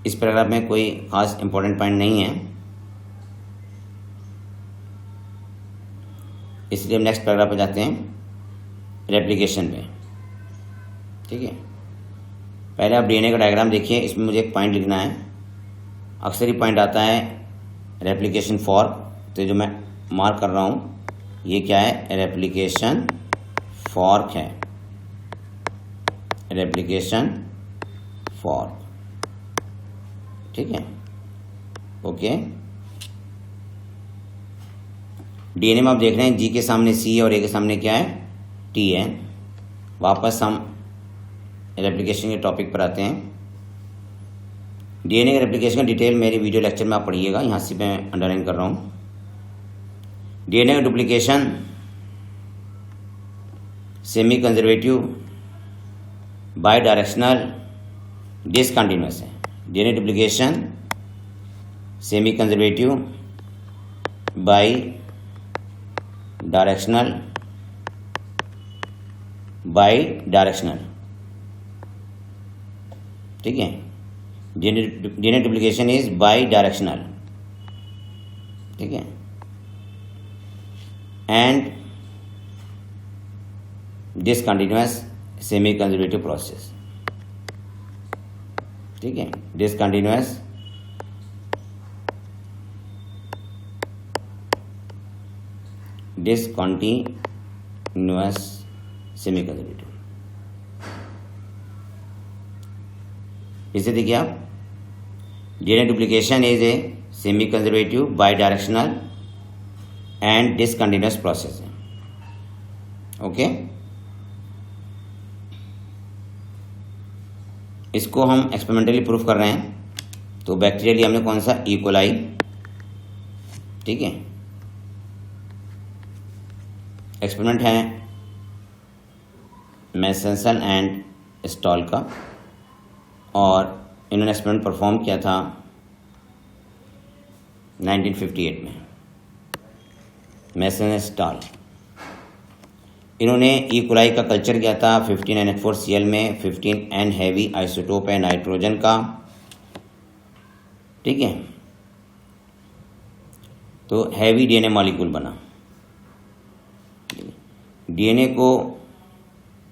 इस पैराग्राफ में कोई खास इंपॉर्टेंट पॉइंट नहीं है, इसलिए हम नेक्स्ट पैराग्राफ पे जाते हैं, रेप्लिकेशन पे। ठीक है, पहले आप डीएनए का डायग्राम देखिए। इसमें मुझे एक पॉइंट लिखना है। अक्सर ही पॉइंट आता है रेप्लिकेशन फॉर्क, तो जो मैं मार्क कर रहा हूँ ये क्या है? रेप्लिकेशन फॉर्क है, रेप्लिकेशन फॉर्क। ठीक है, ओके। डीएनए में आप देख रहे हैं जी के सामने सी और ए के सामने क्या है? टी है। वापस हम रेप्लिकेशन के टॉपिक पर आते हैं। डीएनए के रेप्लिकेशन का डिटेल मेरे वीडियो लेक्चर में आप पढ़िएगा, यहाँ से मैं अंडरलाइन कर रहा हूँ। डीएनए का duplication semi conservative, bidirectional, discontinuous है। DNA duplication semi conservative, bidirectional, bidirectional. ठीक है, DNA duplication is bidirectional. ठीक है, and discontinuous semi conservative process. ठीक है, डिसकंटिन्यूअस सेमी कंजर्वेटिव। इसे देखिए आप, DNA duplication is a semi conservative, bidirectional and discontinuous process है। ओके, इसको हम एक्सपेरिमेंटली प्रूफ कर रहे हैं। तो बैक्टीरिया लिया हमने कौन सा? E coli. ठीक है, एक्सपेरिमेंट है मैसेंसन एंड स्टॉल का, और इन्होंने एक्सपेरिमेंट परफॉर्म किया था 1958 में। मैसन स्टॉल, इन्होंने ई कोलाई का कल्चर किया था 15NH4Cl में। 15N हैवी आइसोटोप है नाइट्रोजन का। ठीक है, तो हैवी डीएनए मॉलिक्यूल बना। डीएनए को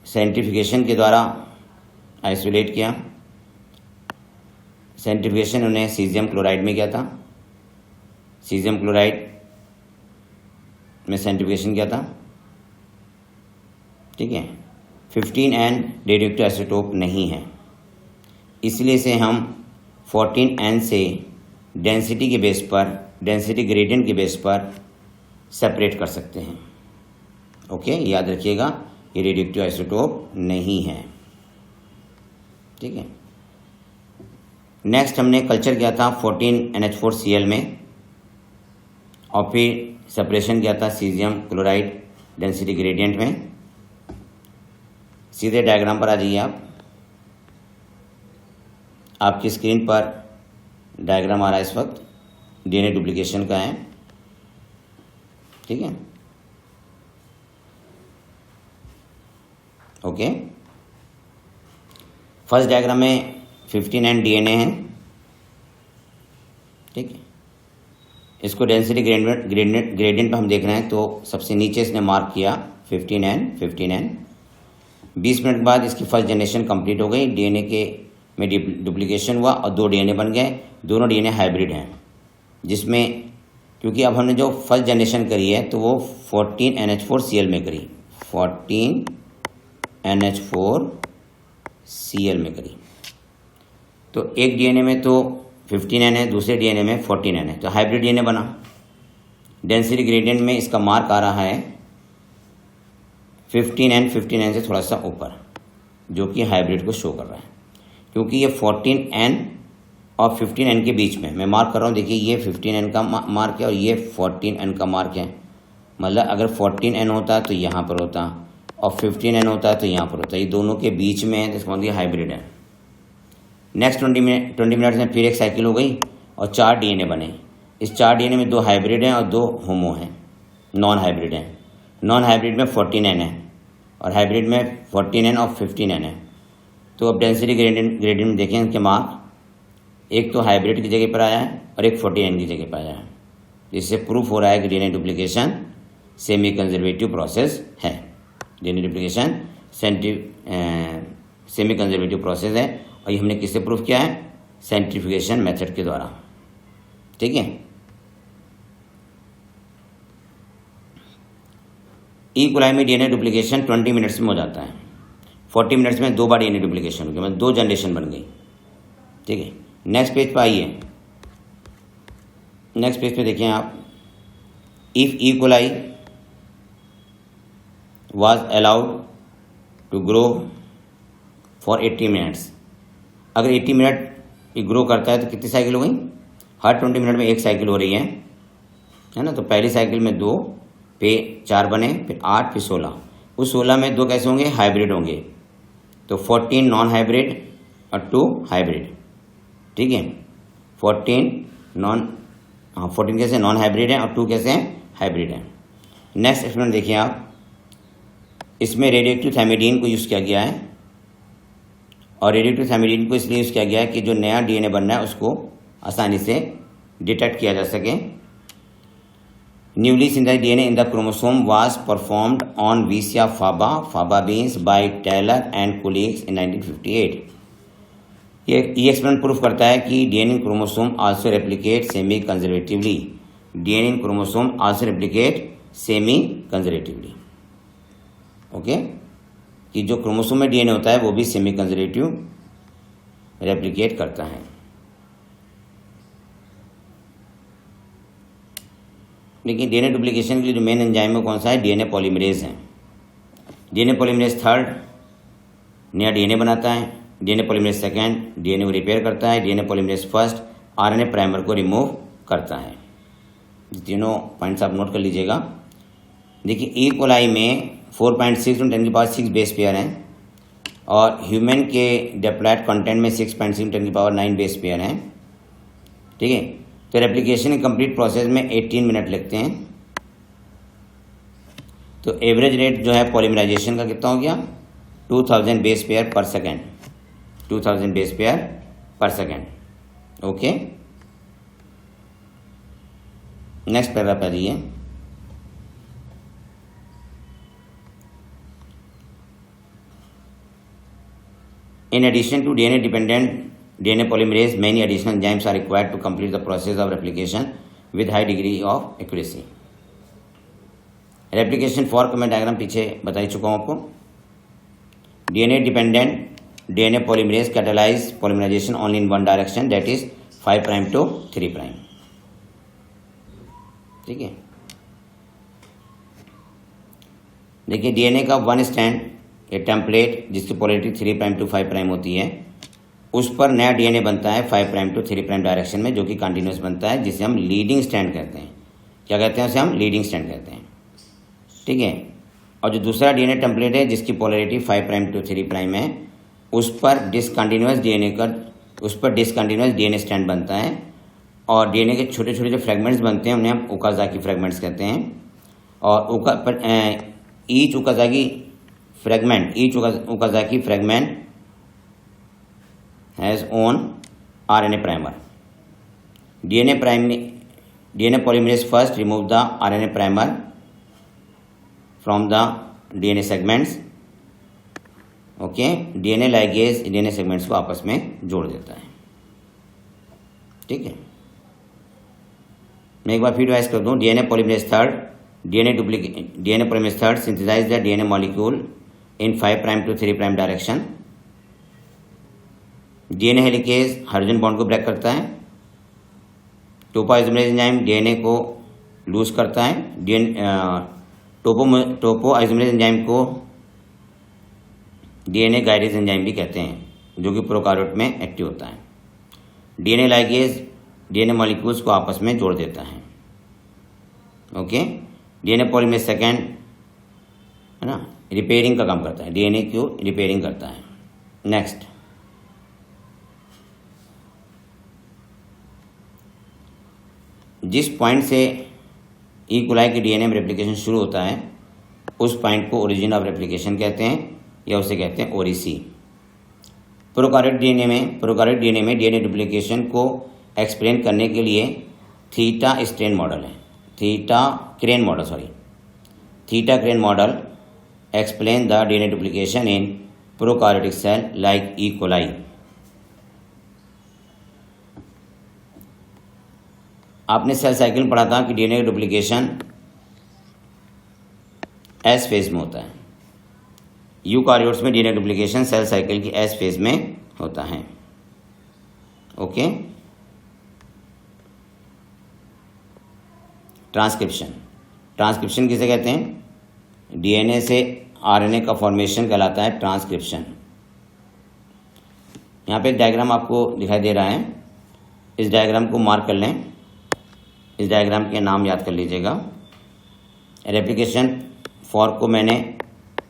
सेंट्रीफ्यूगेशन के द्वारा आइसोलेट किया। सेंट्रीफ्यूगेशन उन्हें सीजियम क्लोराइड में किया था। सीजियम क्लोराइड में सेंट्रीफ्यूगेशन किया था। ठीक है, 15N रेडियोएक्टिव आइसोटोप नहीं है, इसलिए से हम 14N से डेंसिटी के बेस पर, डेंसिटी ग्रेडियंट के बेस पर सेपरेट कर सकते हैं। ओके, याद रखिएगा ये रेडियोएक्टिव आइसोटोप नहीं है। ठीक है, नेक्स्ट हमने कल्चर किया था 14NH4Cl में, और फिर सेपरेशन किया था सीजियम क्लोराइड डेंसिटी ग्रेडियंट में। सीधे डायग्राम पर आ जाइए आप। आपकी स्क्रीन पर डायग्राम आ रहा है इस वक्त, डीएनए डुप्लीकेशन का है। ठीक है, ओके। फर्स्ट डायग्राम में 15N डीएनए है। ठीक है, इसको डेंसिटी ग्रेडियंट पर हम देख रहे हैं, तो सबसे नीचे इसने मार्क किया 15N। 20 मिनट बाद इसकी फर्स्ट जनरेशन कंप्लीट हो गई। डीएनए के में डुप्लीकेशन हुआ और 2 डीएनए बन गए। दोनों डीएनए हाइब्रिड हैं, जिसमें क्योंकि अब हमने जो फर्स्ट जनरेशन करी है तो वो 14NH4Cl में करी। 14 NH4Cl में करी। तो एक डीएनए में तो 15N है, दूसरे डीएनए में 14N है, तो हाइब्रिड डीएनए बना। डेंसिटी ग्रेडियंट में इसका मार्क आ रहा है 15N से थोड़ा सा ऊपर, जो कि हाइब्रिड को शो कर रहा है, क्योंकि ये 14N और 15N के बीच में मैं मार्क कर रहा हूँ। देखिए ये 15N का मार्क है और ये 14N का मार्क है। मतलब अगर 14N होता तो यहाँ पर होता और 15N होता तो यहाँ पर होता, ये दोनों के बीच में है, तो इसका मतलब हाइब्रिड है। नेक्स्ट 20 मिनट में फिर एक साइकिल हो गई और 4 डीएनए बने। इस 4 डीएनए में 2 हाइब्रिड हैं और 2 होमो हैं, नॉन हाइब्रिड हैं। नॉन हाइब्रिड में 14N है और हाइब्रिड में 14N और 15N है। तो अब डेंसिटी ग्रेडियंट में देखें इनके मार्क, एक तो हाइब्रिड की जगह पर आया है और एक 14N की जगह पर आया है। इससे प्रूफ हो रहा है कि DNA duplication semi conservative process है। DNA duplication semi conservative process है और ये हमने किससे प्रूफ किया है? सेंट्रीफ्यूगेशन मेथड के द्वारा। ठीक है। ई कोलाई में डीएनए डुप्लीकेशन 20 मिनट्स में हो जाता है। 40 मिनट्स में 2 बार डीएनए डुप्लीकेशन हो गया, मतलब 2 जनरेशन बन गई। ठीक है। नेक्स्ट पेज पर आइए। नेक्स्ट पेज पे देखिए आप, if E coli was allowed to grow for 80 minutes, अगर 80 मिनट ये ग्रो करता है तो कितनी साइकिल हो गई? हर 20 मिनट में एक साइकिल हो रही है ना। तो पहली साइकिल में 2 पे 4 बने, फिर 8, फिर 16। उस 16 में 2 कैसे होंगे? हाइब्रिड होंगे। तो 14 नॉन हाइब्रिड और 2 हाइब्रिड। ठीक है। 14 कैसे नॉन हाइब्रिड है और 2 कैसे हाइब्रिड है। नेक्स्ट एक्सपेरिमेंट देखिए आप, इसमें रेडियोएक्टिव थायमिडीन को यूज़ किया गया है और रेडियोएक्टिव थायमिडीन को इसलिए यूज़ किया गया है कि जो नया डीएनए बन रहा है उसको आसानी से डिटेक्ट किया जा सके। Newly synthesised DNA in the chromosome was performed on Vicia faba beans by Taylor and colleagues in 1958। ये एक्सपेरिमेंट प्रूफ करता है कि DNA in chromosome also replicate semi conservatively. DNA in chromosome also replicate semi conservatively. Okay, कि जो chromosome में DNA होता है वो भी सेमी कंजर्वेटिव रेप्लिकेट करता है। लेकिन डीएनए डुप्लीकेशन के लिए जो मेन एंजाइम है कौन सा है? डीएनए पॉलीमरेज है। डीएनए पॉलीमरेज 3rd नया डीएनए बनाता है, डीएनए पॉलीमरेज 2nd डीएनए को रिपेयर करता है, DNA polymerase 1st RNA primer को रिमूव करता है। तीनों पॉइंट्स आप नोट कर लीजिएगा। देखिए ई कोलाई में 4.6 × 10⁶ बेस पेयर हैं और ह्यूमन के डेप्लॉयड कंटेंट में 6.6 × 10⁹ बेस पेयर हैं। ठीक है। तो रेप्लिकेशन कंप्लीट प्रोसेस में 18 मिनट लगते हैं। तो एवरेज रेट जो है पॉलीमराइजेशन का कितना हो गया? 2000 बेस पेयर पर सेकेंड। 2000 बेस पेयर पर सेकेंड। ओके, नेक्स्ट पैराग्राफ आ जाइए। In addition to DNA-dependent DNA polymerase, many additional enzymes are required to complete the process of replication with high degree of accuracy. Replication fork मैं diagram पीछे बता ही चुका हूँ आपको। DNA-dependent DNA polymerase catalyze polymerization only in one direction, that is 5' to 3'। ठीक है। देखिए DNA का 1 स्टैंड ये टेम्पलेट जिसकी पोलैरिटी 3' to 5' होती है, उस पर नया डीएनए बनता है 5' to 3' डायरेक्शन में, जो कि कंटिन्यूस बनता है, जिसे हम लीडिंग स्टैंड कहते हैं। क्या कहते हैं? उसे हम लीडिंग स्टैंड कहते हैं। ठीक है। और जो दूसरा डीएनए टेम्पलेट है जिसकी पोलैरिटी 5' to 3' है, उस पर डिसकंटिन्यूस डीएनए स्टैंड बनता है और डीएनए के छोटे छोटे जो फ्रेगमेंट्स बनते हैं उन्हें हम ओकाज़ाकी फ्रेगमेंट्स कहते हैं। और each Okazaki fragment has own RNA primer. DNA polymerase first remove the RNA primer from the DNA segments. Okay, DNA ligase DNA segments को आपस में जोड़ देता है। ठीक है। मैं एक बार फिर रिवाइज कर दूं। DNA polymerase 3rd, DNA polymerase 3rd synthesise the DNA molecule in 5' to 3' direction. DNA helicase hydrogen bond को ब्रेक करता है। टोपो आइसोमरेज एंजाइम डीएनए को लूज करता है। टोपो आइसोमरेज एंजाइम को डीएनए गाइडेज एंजाइम भी कहते हैं, जो कि प्रोकार्योट में एक्टिव होता है। डीएनए लाइगेज डीएनए मॉलिक्यूल्स को आपस में जोड़ देता है। ओके, डीएनए पॉलीमरेज सेकेंड है ना, रिपेयरिंग का काम करता है, डीएनए को रिपेयरिंग करता है। नेक्स्ट, जिस पॉइंट से ई कोलाई के डीएनए में रेप्लिकेशन शुरू होता है उस पॉइंट को ओरिजिन ऑफ रेप्लिकेशन कहते हैं, या उसे कहते हैं ओरिसी। प्रोकार्योट डीएनए में डीएनए डुप्लीकेशन को एक्सप्लेन करने के लिए theta Cairns model explain the DNA duplication in prokaryotic cell like E coli. आपने सेल साइकिल में पढ़ा था कि डीएनए डुप्लीकेशन एस फेज में होता है। यूकार्योट्स में डीएनए डुप्लीकेशन सेल साइकिल की एस फेज में होता है। ओके, ट्रांसक्रिप्शन किसे कहते हैं? डीएनए से आरएनए का फॉर्मेशन कहलाता है ट्रांसक्रिप्शन। यहाँ पे एक डायग्राम आपको दिखाई दे रहा है, इस डायग्राम को मार्क कर लें। इस डायग्राम के नाम याद कर लीजिएगा। रेप्लिकेशन फॉर्क को मैंने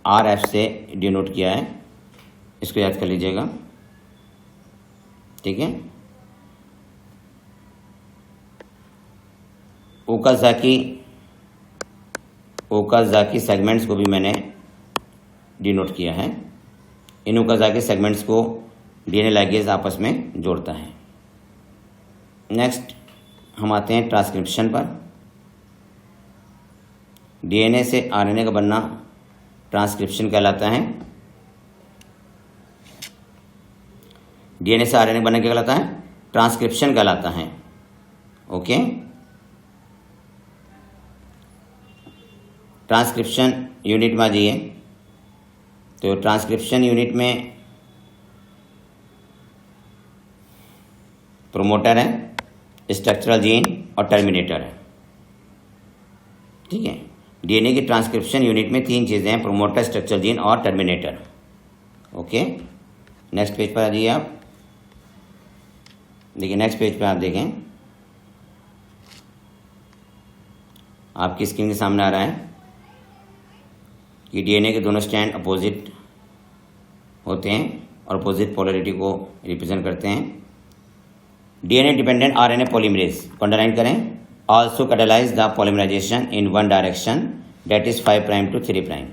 RF से डिनोट किया है, इसको याद कर लीजिएगा, ठीक है। ओकाज़ाकी सेगमेंट्स को भी मैंने डिनोट किया है। इन ओकाज़ाकी सेगमेंट्स को डीएनए लाइगेज आपस में जोड़ता है। नेक्स्ट हम आते हैं ट्रांसक्रिप्शन पर। डीएनए से आरएनए का बनना ट्रांसक्रिप्शन कहलाता है। डीएनए से आरएनए बनना क्या कहलाता है? ट्रांसक्रिप्शन कहलाता है। ओके, ट्रांसक्रिप्शन यूनिट में आ जाइए। तो ट्रांसक्रिप्शन यूनिट में प्रोमोटर है, स्ट्रक्चरल जीन और टर्मिनेटर है, ठीक है। डीएनए की ट्रांसक्रिप्शन यूनिट में 3 चीज़ें हैं, प्रोमोटर, स्ट्रक्चरल जीन और टर्मिनेटर। ओके, नेक्स्ट पेज पर आ जाइए आप। देखिए नेक्स्ट पेज पर आप देखें, आपकी स्क्रीन के सामने आ रहा है कि डीएनए के दोनों स्ट्रैंड अपोजिट होते हैं और अपोजिट पोलैरिटी को रिप्रेजेंट करते हैं। डीएनए डिपेंडेंट आरएनए पॉलीमरेज को अंडरलाइन करें। Also catalyse the polymerization in one direction, that is 5' to 3',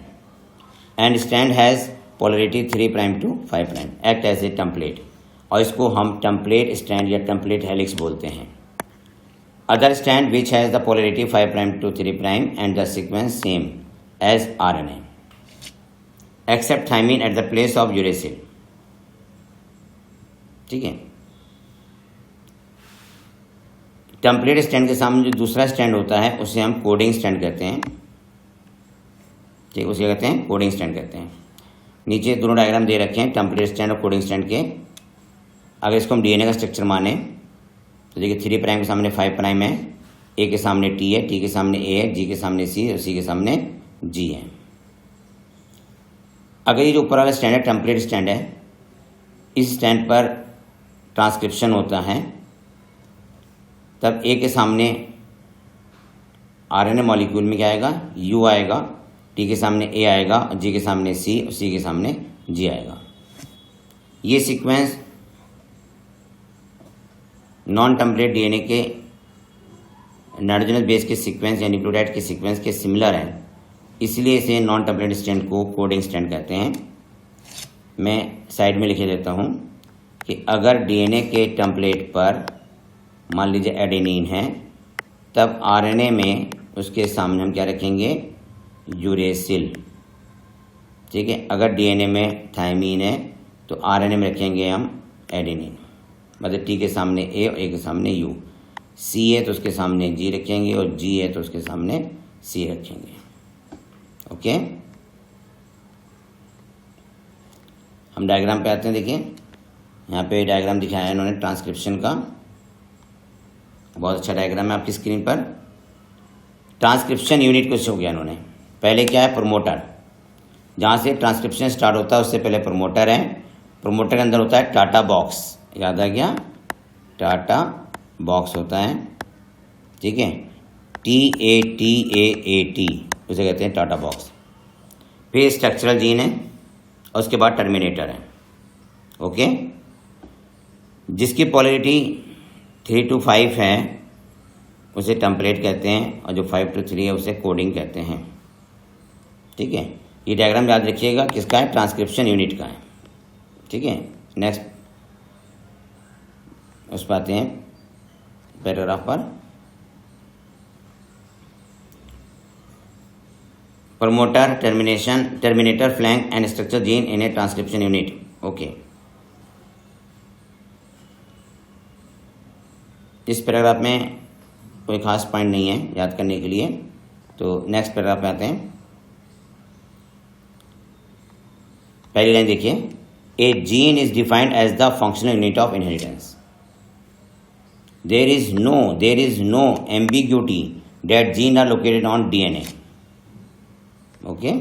and strand has polarity 3' to 5', act as a template, और इसको हम टेम्पलेट स्ट्रैंड या टेम्पलेट हेलिक्स बोलते हैं। Other strand which has the polarity 5' to 3' and the sequence same as RNA except thymine at the place of uracil, ठीक है। Template stand के सामने जो दूसरा स्टैंड होता है उसे हम कोडिंग स्टैंड कहते हैं, ठीक, उसे कहते हैं कोडिंग स्टैंड कहते हैं। नीचे दोनों डायग्राम दे रखे हैं टेम्पलेट स्टैंड और कोडिंग स्टैंड के। अगर इसको हम डीएनए का स्ट्रक्चर माने तो देखिए 3' के सामने 5' है, ए के सामने टी है, टी के सामने ए है, जी के सामने सी और सी के सामने जी है। अगर ये जो ऊपर वाला स्टैंड है टेम्पलेट स्टैंड है, इस स्टैंड पर ट्रांसक्रिप्शन होता है, तब ए के सामने आरएनए मॉलिक्यूल में क्या आएगा? यू आएगा, टी के सामने ए आएगा, जी के सामने सी और सी के सामने जी आएगा। ये सीक्वेंस नॉन टेम्पलेट डीएनए के नाइट्रोजनस बेस के सीक्वेंस या न्यूक्लियोटाइड के सीक्वेंस के सिमिलर है, इसलिए इसे नॉन टेम्पलेट स्टैंड को कोडिंग स्टैंड कहते हैं। मैं साइड में लिखे देता हूँ कि अगर डीएनए के टेम्पलेट पर मान लीजिए एडेनिन है, तब आरएनए में उसके सामने हम क्या रखेंगे? यूरेसिल, ठीक है। अगर डीएनए में थायमीन है तो आरएनए में रखेंगे हम एडेनिन, मतलब टी के सामने ए और ए के सामने यू, सी है तो उसके सामने जी रखेंगे और जी है तो उसके सामने सी रखेंगे। ओके, हम डायग्राम पे आते हैं। देखिए यहाँ पे डायग्राम दिखाया है इन्होंने ट्रांसक्रिप्शन का, बहुत अच्छा डायग्राम है आपकी स्क्रीन पर। ट्रांसक्रिप्शन यूनिट को शो किया इन्होंने। पहले क्या है, प्रमोटर, जहाँ से ट्रांसक्रिप्शन स्टार्ट होता है उससे पहले प्रमोटर है। प्रमोटर के अंदर होता है टाटा बॉक्स, याद आ गया, टाटा बॉक्स होता है, ठीक है, TATAAT उसे कहते हैं टाटा बॉक्स। फिर स्ट्रक्चरल जीन है और उसके बाद टर्मिनेटर है, ओके, जिसकी पोलैरिटी 3 to 5 है उसे टेम्पलेट कहते हैं, और जो 5 to 3 है उसे कोडिंग कहते हैं, ठीक है। ये डायग्राम याद रखिएगा, किसका है, ट्रांसक्रिप्शन यूनिट का है, ठीक है। नेक्स्ट उस पर आते हैं पैराग्राफ पर। Promoter, terminator, flank and structure gene in A transcription unit, okay. इस पैराग्राफ में कोई खास पॉइंट नहीं है याद करने के लिए, तो नेक्स्ट पैराग्राफ में आते हैं। पहली लाइन देखिए, a gene is defined as the functional unit of inheritance. There is no ambiguity that gene are located on DNA, okay.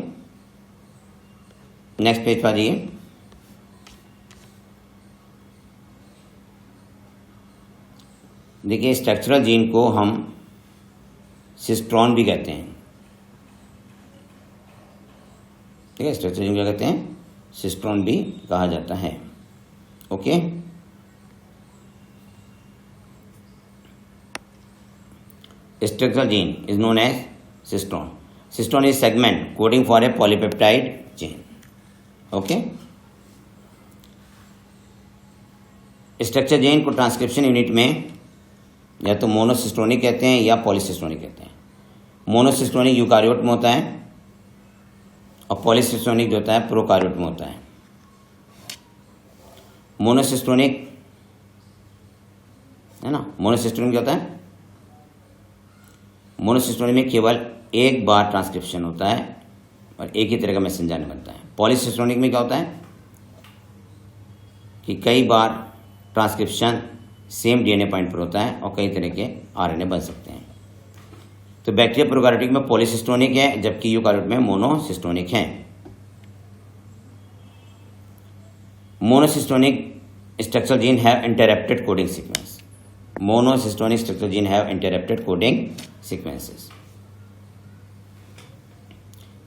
Next page पर आइए। देखिए स्ट्रक्चरल जीन को हम सिस्ट्रॉन भी कहते हैं, ठीक है, स्ट्रक्चरल जीन क्या कहते हैं, सिस्ट्रॉन भी कहा जाता है, okay. Structural gene is known as cistron. Cistron is segment coding for a polypeptide chain, okay. Structure gene को ट्रांसक्रिप्शन यूनिट में या तो मोनोसिस्टोनिक कहते हैं या पॉलीसिस्टोनिक कहते हैं। मोनोसिस्टोनिक यूकारियोट में होता है और पॉलीसिस्टोनिक जो होता है प्रोकारियोट में होता है। मोनोसिस्टोनिक है ना, मोनोसिस्टोनिक क्या होता है, मोनोसिस्टोनिक में केवल एक बार ट्रांसक्रिप्शन होता है और एक ही तरह का मैसेंजर बनता है। पॉलीसिस्टोनिक में क्या होता है कि कई बार ट्रांसक्रिप्शन सेम DNA पॉइंट पर होता है और कई तरह के RNA बन सकते हैं। तो बैक्टीरिया प्रोकार्योटिक में पॉलीसिस्टोनिक है, जबकि यूकारियोट में मोनोसिस्टोनिक है। Monocistronic structural gene have interrupted coding sequence. Monocistronic structural gene have interrupted coding sequences.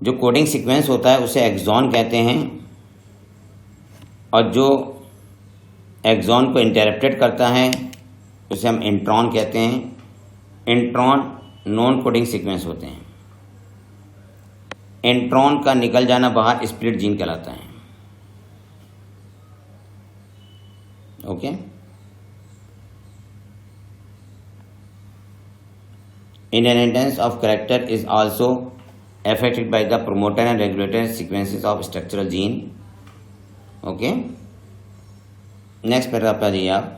जो कोडिंग सीक्वेंस होता है उसे एक्सॉन कहते हैं, और जो एक्सॉन को इंटरप्टेड करता है उसे हम इंट्रॉन कहते हैं। इंट्रॉन नॉन कोडिंग सीक्वेंस होते हैं। इंट्रॉन का निकल जाना बाहर स्प्लिट जीन कहलाता है, okay. Inheritance of character is also affected by the promoter and regulator sequences of structural gene, okay. Next paragraph पे आ जाइए आप।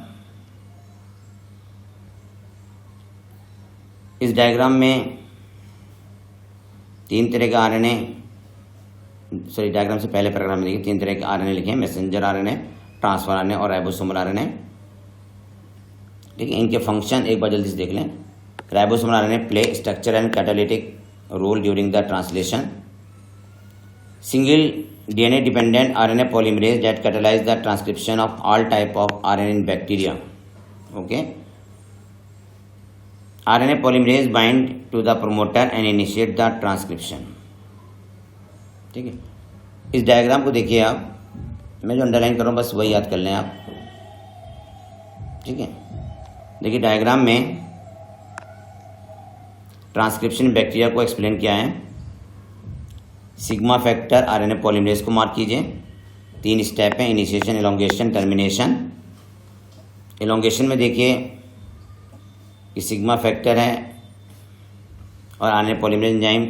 इस डायग्राम में तीन तरह के RNA, सॉरी डायग्राम से पहले पैराग्राफ में देखिए, तीन तरह के RNA लिखे हैं, मैसेंजर RNA, ट्रांसफर RNA और राइबोसोमल RNA, ठीक है। इनके फंक्शन एक बार जल्दी से देख लें। Ribosomal RNA play structure and catalytic role during the translation. Single DNA dependent RNA polymerase that catalyze the transcription of all type of RNA in bacteria, okay. RNA polymerase bind to the promoter and initiate the transcription, ठीक है। इस diagram को देखिए आप, मैं जो underline कर रहा हूँ बस वही याद कर लें आप, ठीक है। देखिए डायग्राम में ट्रांसक्रिप्शन बैक्टीरिया को एक्सप्लेन किया है। सिग्मा फैक्टर RNA पॉलीमरेज को मार्क कीजिए। 3 स्टेप हैं, इनिशिएशन, एलोंगेशन, टर्मिनेशन। एलोंगेशन में देखिए कि सिग्मा फैक्टर है और RNA polymerase enzyme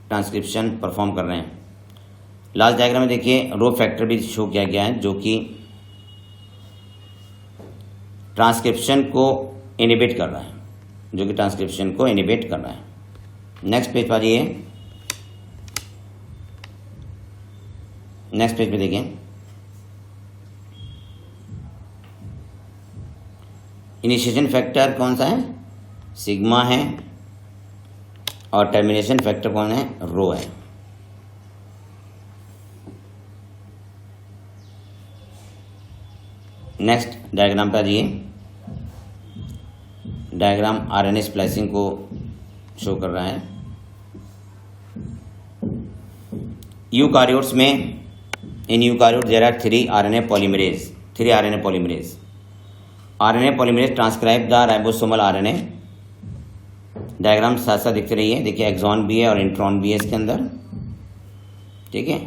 transcription perform कर रहे हैं। लास्ट डायग्राम में देखिए रो फैक्टर भी शो किया गया है जो कि ट्रांसक्रिप्शन को इनिबिट कर रहा है, जो कि ट्रांसक्रिप्शन को इनिबिट कर रहा है। नेक्स्ट पेज पर आइए। नेक्स्ट पेज पे देखिए, इनिशिएशन फैक्टर कौन सा है, सिग्मा है, और टर्मिनेशन फैक्टर कौन है, रो है। नेक्स्ट डायग्राम पे आ जाइए। डायग्राम आरएनए स्प्लाइसिंग को शो कर रहा है। यूकार्योट्स में, in eukaryote there are 3 RNA polymerase, 3 RNA polymerase. RNA polymerase transcribe the ribosomal RNA. Diagram साथ साथ दिखते रहिए। देखिए एक्सॉन भी है और इंट्रॉन भी है इसके अंदर, ठीक है।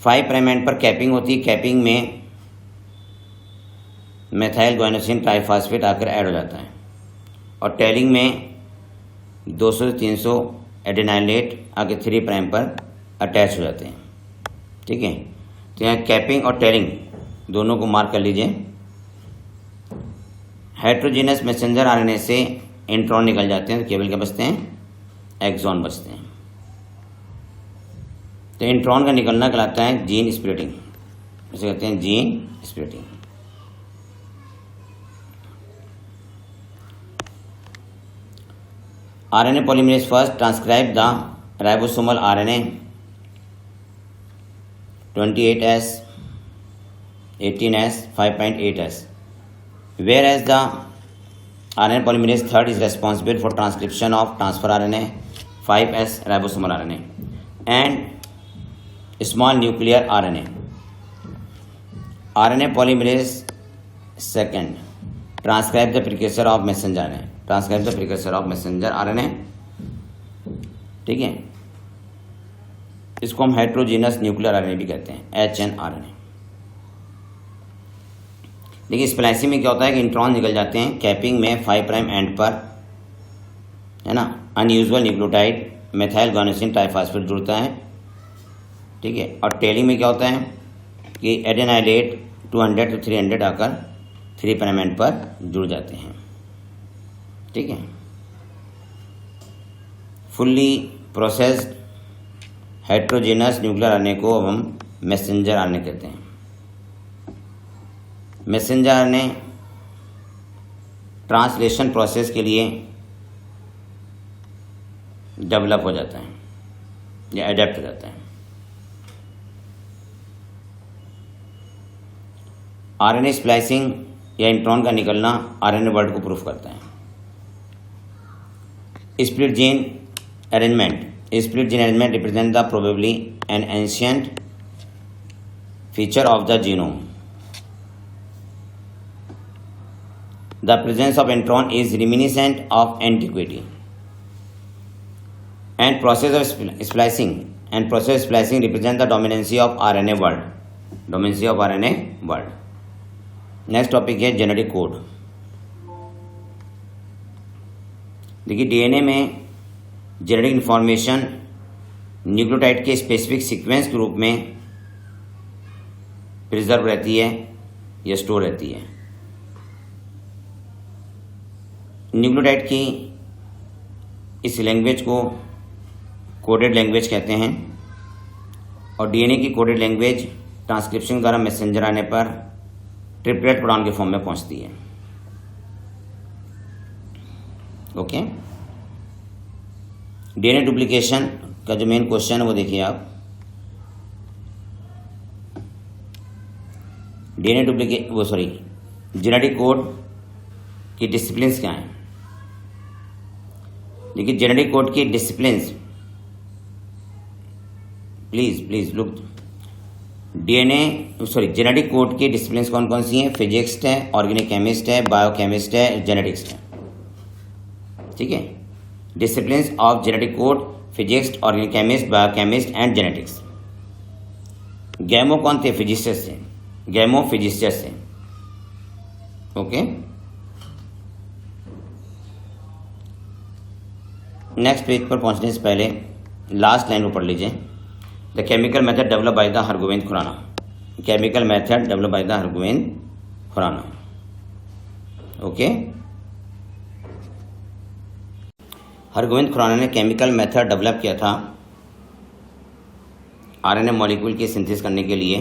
5 प्राइम एंड पर कैपिंग होती है। कैपिंग में मेथाइल ग्वाइनोसिन ट्राइफॉस्फेट आकर ऐड हो जाता है, और टेलिंग में 200 से 300 एडेनाइलेट आके 3 प्राइम पर अटैच हो जाते हैं, ठीक है। तो यहाँ कैपिंग और टेलिंग दोनों को मार्क कर लीजिए। हेट्रोजीनस मैसेंजर आरएनए से इंट्रॉन निकल जाते हैं, तो केवल क्या बचते हैं, एक्सॉन बचते हैं। तो इंट्रॉन का निकलना कहलाता है जीन स्प्लिटिंग, इसे कहते हैं gene splitting. RNA polymerase first transcribe the ribosomal RNA 28S, 18S, 5.8S, whereas the RNA polymerase third is responsible for transcription of transfer RNA 5S ribosomal RNA and small nuclear RNA. RNA polymerase second transcribe the precursor of messenger RNA, transcribe the precursor of messenger RNA, ठीक है। इसको हम heterogeneous nuclear RNA भी कहते हैं, HNRNA। देखिए splicing में क्या होता है कि इंट्रॉन निकल जाते हैं कैपिंग में 5 प्राइम एंड पर, है ना। Unusual nucleotide methyl guanosine triphosphate जुड़ता है, ठीक है। और टेलिंग में क्या होता है कि एडेनाइलेट 200 to 300 आकर 3 प्राइम एंड पर जुड़ जाते हैं, ठीक है। Fully processed heterogeneous nuclear RNA को अब हम मैसेंजर आरएनए कहते हैं। मैसेंजर आरएनए ट्रांसलेशन प्रोसेस के लिए डेवलप हो जाता है या अडेप्ट हो जाता है। आरएनए स्प्लाइसिंग या इंट्रॉन का निकलना आरएनए वर्ड को प्रूफ करता है। Split gene arrangement, split gene arrangement represent the probably an ancient feature of the genome. The presence of intron is reminiscent of antiquity, and process of splicing represent the dominancy of RNA world. Next topic है genetic code. देखिए DNA में genetic information nucleotide के specific sequence के रूप में preserve रहती है या स्टोर रहती है। न्यूक्लियोटाइड की इस लैंग्वेज को कोडेड लैंग्वेज कहते हैं, और डीएनए की कोडेड लैंग्वेज ट्रांसक्रिप्शन द्वारा मैसेंजर आने पर ट्रिपलेट प्रोटॉन के फॉर्म में पहुंचती है, ओके। डीएनए डुप्लीकेशन का जो मेन क्वेश्चन है वो देखिए आप। जेनेटिक कोड की डिसिप्लिन्स क्या हैं। देखिए जेनेटिक कोड की disciplines, please look. Genetic code की डिसिप्लिन्स कौन कौन सी हैं? फिजिक्स है, ऑर्गेनिक केमिस्ट है, बायोकेमिस्ट है, जेनेटिक्स है, ठीक है। Disciplines of genetic code, physics, organic chemist, biochemist and genetics. Gamow कौन थे? फिजिसिस्ट से, गैमो फिजिसिस्ट से, ओके। नेक्स्ट पेज पर पहुंचने से पहले लास्ट लाइन को पढ़ लीजिए। The chemical method develop by the Hargovind Khorana, chemical method develop by the Hargovind Khurana, okay. Hargovind Khurana ने केमिकल मेथड डेवलप किया था आरएनए मॉलिक्यूल की सिंथेसिस करने के लिए।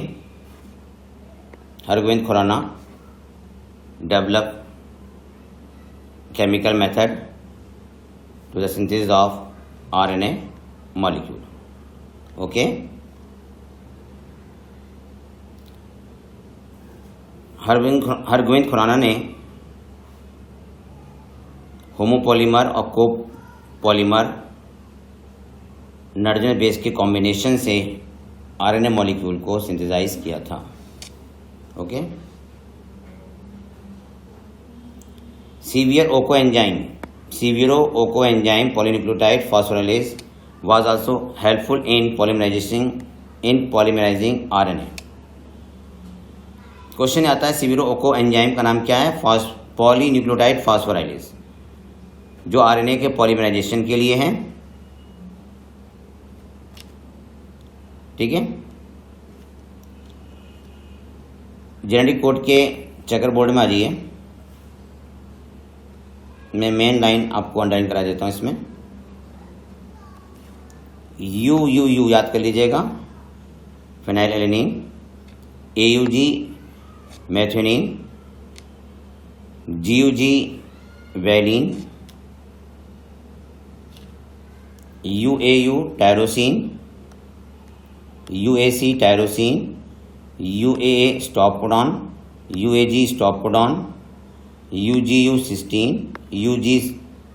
Hargobind Khorana develop chemical method to the synthesis of RNA molecule. Okay. हरगोविंद खुराना ने होमोपॉलीमर और कोपॉलीमर नाइट्रोजन बेस के कॉम्बिनेशन से आरएनए मॉलिक्यूल को सिंथेसाइज किया था. Okay. Severo Ochoa enzyme polynucleotide phosphorylase was also helpful in polymerizing RNA. Question आता है सीविरो ओको एंजाइम का नाम क्या है? पॉलीन्यूक्लियोटाइड फॉस्फोराइलेज, जो आरएनए के पॉलीमराइजेशन के लिए है. ठीक है. जेनेटिक कोड के चेकर बोर्ड में आ जाइए. मैं मेन लाइन आपको अंडरलाइन करा देता हूं. इसमें यू याद कर लीजिएगा, फिनाइल एलेनिन. AUG methionine. GUG valine. UAU tyrosine. UAC tyrosine. UAA stop codon. UAG stop codon. UGU cysteine.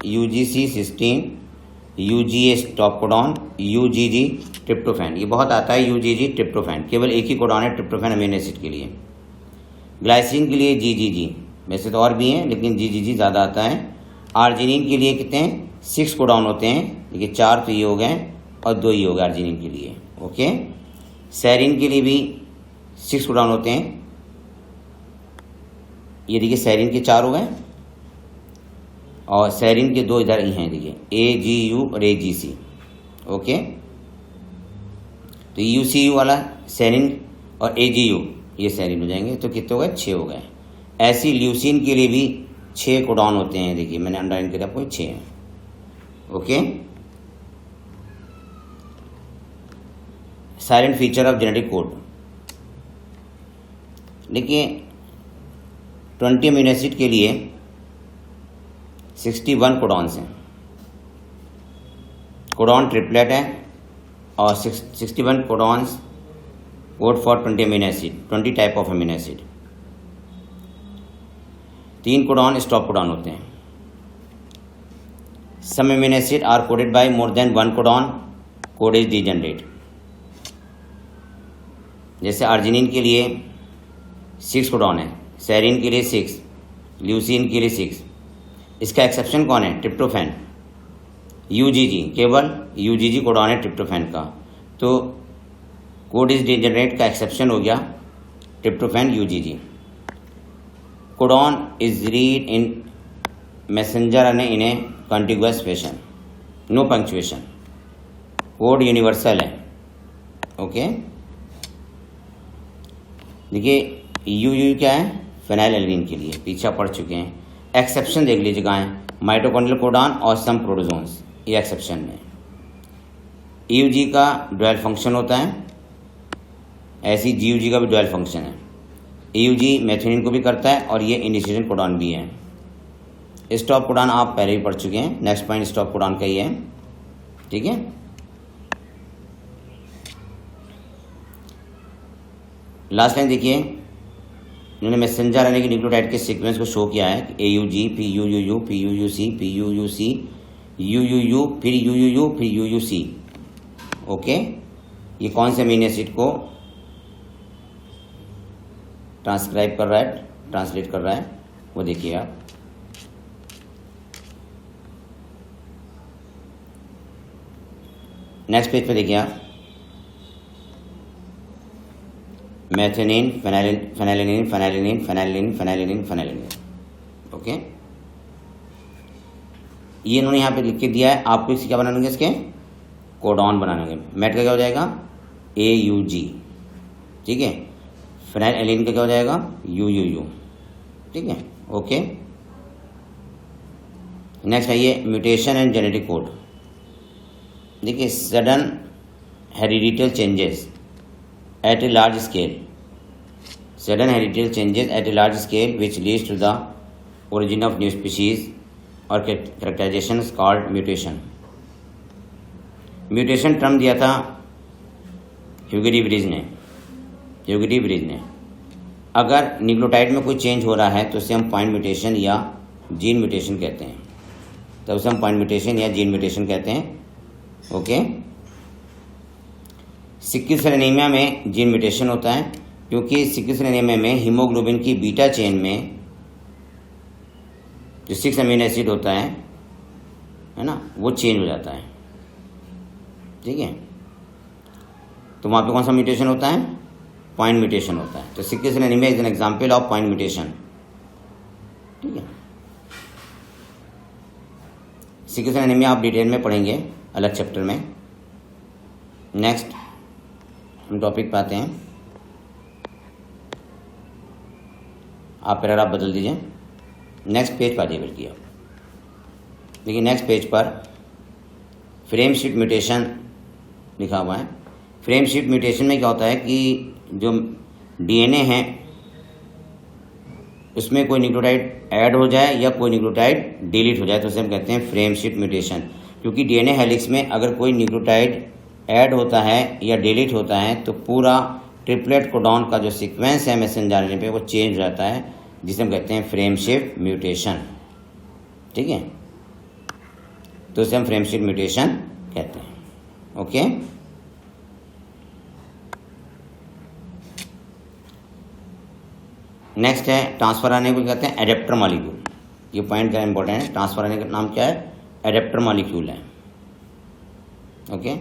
UGC cysteine. UGA stop codon. UGG tryptophan. ये बहुत आता है UGG ट्रिप्टोफैन. केवल एक ही कोडॉन है ट्रिप्टोफैन अमीनो एसिड के लिए. ग्लाइसिन के लिए GGG, वैसे तो और भी हैं लेकिन GGG ज़्यादा आता है. आर्जिनिन के लिए कितने हैं? 6 कोडॉन होते हैं. देखिए 4 तो ये हो गए और 2 ही हो गए आर्जिनिन के लिए. ओके. सेरिन के लिए भी 6 कोडॉन होते हैं. ये देखिए सेरिन के 4 हो गए और सेरिन के 2 इधर ही हैं. देखिए AGU और AGC. ओके. तो UCU वाला सेरिन और AGU ये सेरिन हो जाएंगे. तो कितने हो गए? 6 हो गए. ऐसी ल्यूसिन के लिए भी 6 कोडॉन होते हैं. देखिए मैंने अंडरलाइन किया आपको 6 हैं. Okay. Silent feature of genetic code. देखिए 20 अमीनो एसिड के लिए 61 कोडॉन्स हैं. कोडॉन ट्रिपलेट है और 61 codons code for 20 amino acid, 20 type of amino acid. 3 codon stop codon होते हैं. Some amino acid are coded by more than 1 codon. Code is degenerate. जैसे arginine के लिए 6 कोडॉन है, सेरिन के लिए 6, ल्यूसिन के लिए 6. इसका एक्सेप्शन कौन है? ट्रिप्टोफैन. UGG, केवल UGG कोडॉन है ट्रिप्टोफैन का. तो कोड इज डीजनरेट का एक्सेप्शन हो गया tryptophan UGG. Codon is read in messenger RNA in a contiguous fashion, no punctuation. Code universal है. ओके. देखिए UU क्या है? फिनाइल एल्यूमिन के लिए पीछा पड़ चुके हैं. एक्सेप्शन देख लीजिए कहाँ है? माइटोकॉन्ड्रियल कोडॉन और सम प्रोटोजोन्स, ये एक्सेप्शन में. EUG का डुअल फंक्शन होता है, ऐसी GUG का भी डुअल फंक्शन है. EUG मैथ्योनिन को भी करता है और ये इनिशिएशन कोडॉन भी है. स्टॉप कोडॉन आप पहले ही पढ़ चुके हैं. नेक्स्ट पॉइंट स्टॉप कोडॉन का ही है. ठीक है. लास्ट लाइन देखिए, इन्होंने मैसेंजर RNA के न्यूक्लियोटाइड के सीक्वेंस को शो किया है. AUG, PUUU, PUUC, PUUC, UUU, फिर UUU, फिर UUC. ओके. ये कौन से अमीनो एसिड को ट्रांसक्राइब कर रहा है, ट्रांसलेट कर रहा है, वो देखिए आप. नेक्स्ट पेज पे देखिए आप. मैथेनिन, फेनाइलिन, फेनाइलिन, फेनाइलिन, फेनाइलिन, फेनाइलिन. ओके. ये इन्होंने यहाँ पे लिख के दिया है. आपको इससे क्या बनाएंगे? इसके कोडॉन बनाएंगे. मेट का क्या हो जाएगा? AUG. ठीक है. फिनाइल एलिन का क्या हो जाएगा? UUU. ठीक है. ओके. नेक्स्ट आइए म्यूटेशन एंड जेनेटिक कोड. देखिए sudden hereditary changes at a large scale. Sudden hereditary changes at a large scale which leads to the origin of new species और characterization called mutation. Mutation term दिया था Hugo de Vries ने। अगर nucleotide में कोई change हो रहा है तो उसे हम पॉइंट म्यूटेशन या जीन म्यूटेशन कहते हैं, तो उसे हम पॉइंट म्यूटेशन या जीन म्यूटेशन कहते हैं। ओके, सिक्किल सेल एनीमिया में जीन म्यूटेशन होता है क्योंकि सिक्किल सेल एनीमिया में हीमोग्लोबिन की बीटा चेन में जो 6 अमीनो एसिड होता है ना, वो चेंज हो जाता है। ठीक है, तो वहाँ पे कौन सा म्यूटेशन होता है? पॉइंट म्यूटेशन होता है। तो sickle cell anaemia is an example of point mutation. ठीक है, सिक्किल सेल एनीमिया आप डिटेल में पढ़ेंगे अलग चैप्टर में। नेक्स्ट हम टॉपिक पे आते हैं। आप पैराग्राफ बदल दीजिए, नेक्स्ट पेज पर आ जाइए। बल्कि आप देखिए नेक्स्ट पेज पर फ्रेम शिफ्ट म्यूटेशन लिखा हुआ है। फ्रेम शिफ्ट म्यूटेशन में क्या होता है कि जो डीएनए है उसमें कोई न्यूक्लियोटाइड ऐड हो जाए या कोई न्यूक्लियोटाइड डिलीट हो जाए तो उसे हम कहते हैं फ्रेम शिफ्ट म्यूटेशन। क्योंकि डीएनए हेलिक्स में अगर कोई न्यूक्लियोटाइड ऐड होता है या डिलीट होता है तो पूरा ट्रिपलेट कोडॉन का जो सीक्वेंस है मैसेंजर आरएनए पे वो चेंज हो जाता है, जिसे हम कहते हैं फ्रेम शिफ्ट म्यूटेशन। ठीक है, तो उसे हम फ्रेम शिफ्ट म्यूटेशन कहते हैं। ओके, नेक्स्ट है ट्रांसफर आरएनए को कहते हैं एडेप्टर मॉलिक्यूल। ये पॉइंट क्या इंपॉर्टेंट है, ट्रांसफर आरएनए का नाम क्या है? एडेप्टर मॉलिक्यूल है। Okay,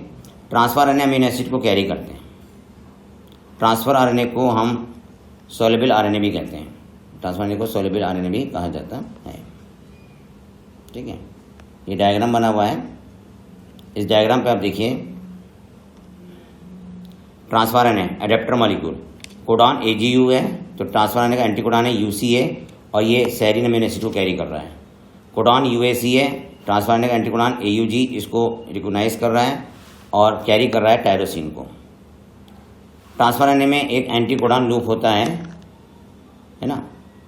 transfer RNA amino acid को कैरी करते हैं। ट्रांसफर आरएनए को हम सोल्युबल आरएनए भी कहते हैं। ट्रांसफर आरएनए को सोल्युबल आरएनए भी कहा जाता है। ठीक है, ये डायग्राम बना हुआ है। इस डायग्राम पे आप देखिए transfer RNA adapter molecule codon AGU है, तो ट्रांसफर आरएनए का एंटी कोडॉन है UC है और ये सेरीन अमीनो एसिड को कैरी कर रहा है। कोडॉन UAC है, ट्रांसफर आरएनए का एंटी कोडॉन AUG इसको रिकॉग्नाइज कर रहा है और कैरी कर रहा है टायरोसिन को। ट्रांसफर आरएनए में एक एंटी कोडॉन लूप होता है ना,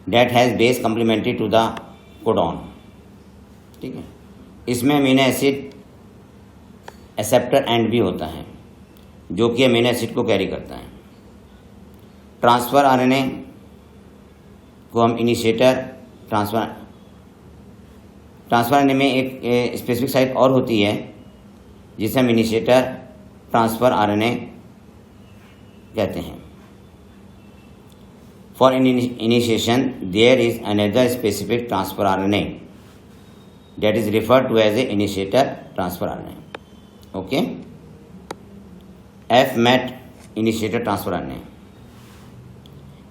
that has base complementary to the codon. ठीक है, इसमें अमीनो एसिड एक्सेप्टर एंड भी होता है जो कि अमीनो एसिड को कैरी करता है। ट्रांसफर आरएनए को हम इनिशिएटर ट्रांसफर आरएनए में एक स्पेसिफिक साइट और होती है जिसे हम इनिशिएटर ट्रांसफर आरएनए कहते हैं। For initiation there is another specific transfer RNA that is referred to as a initiator transfer RNA. Okay, FMAT initiator transfer RNA.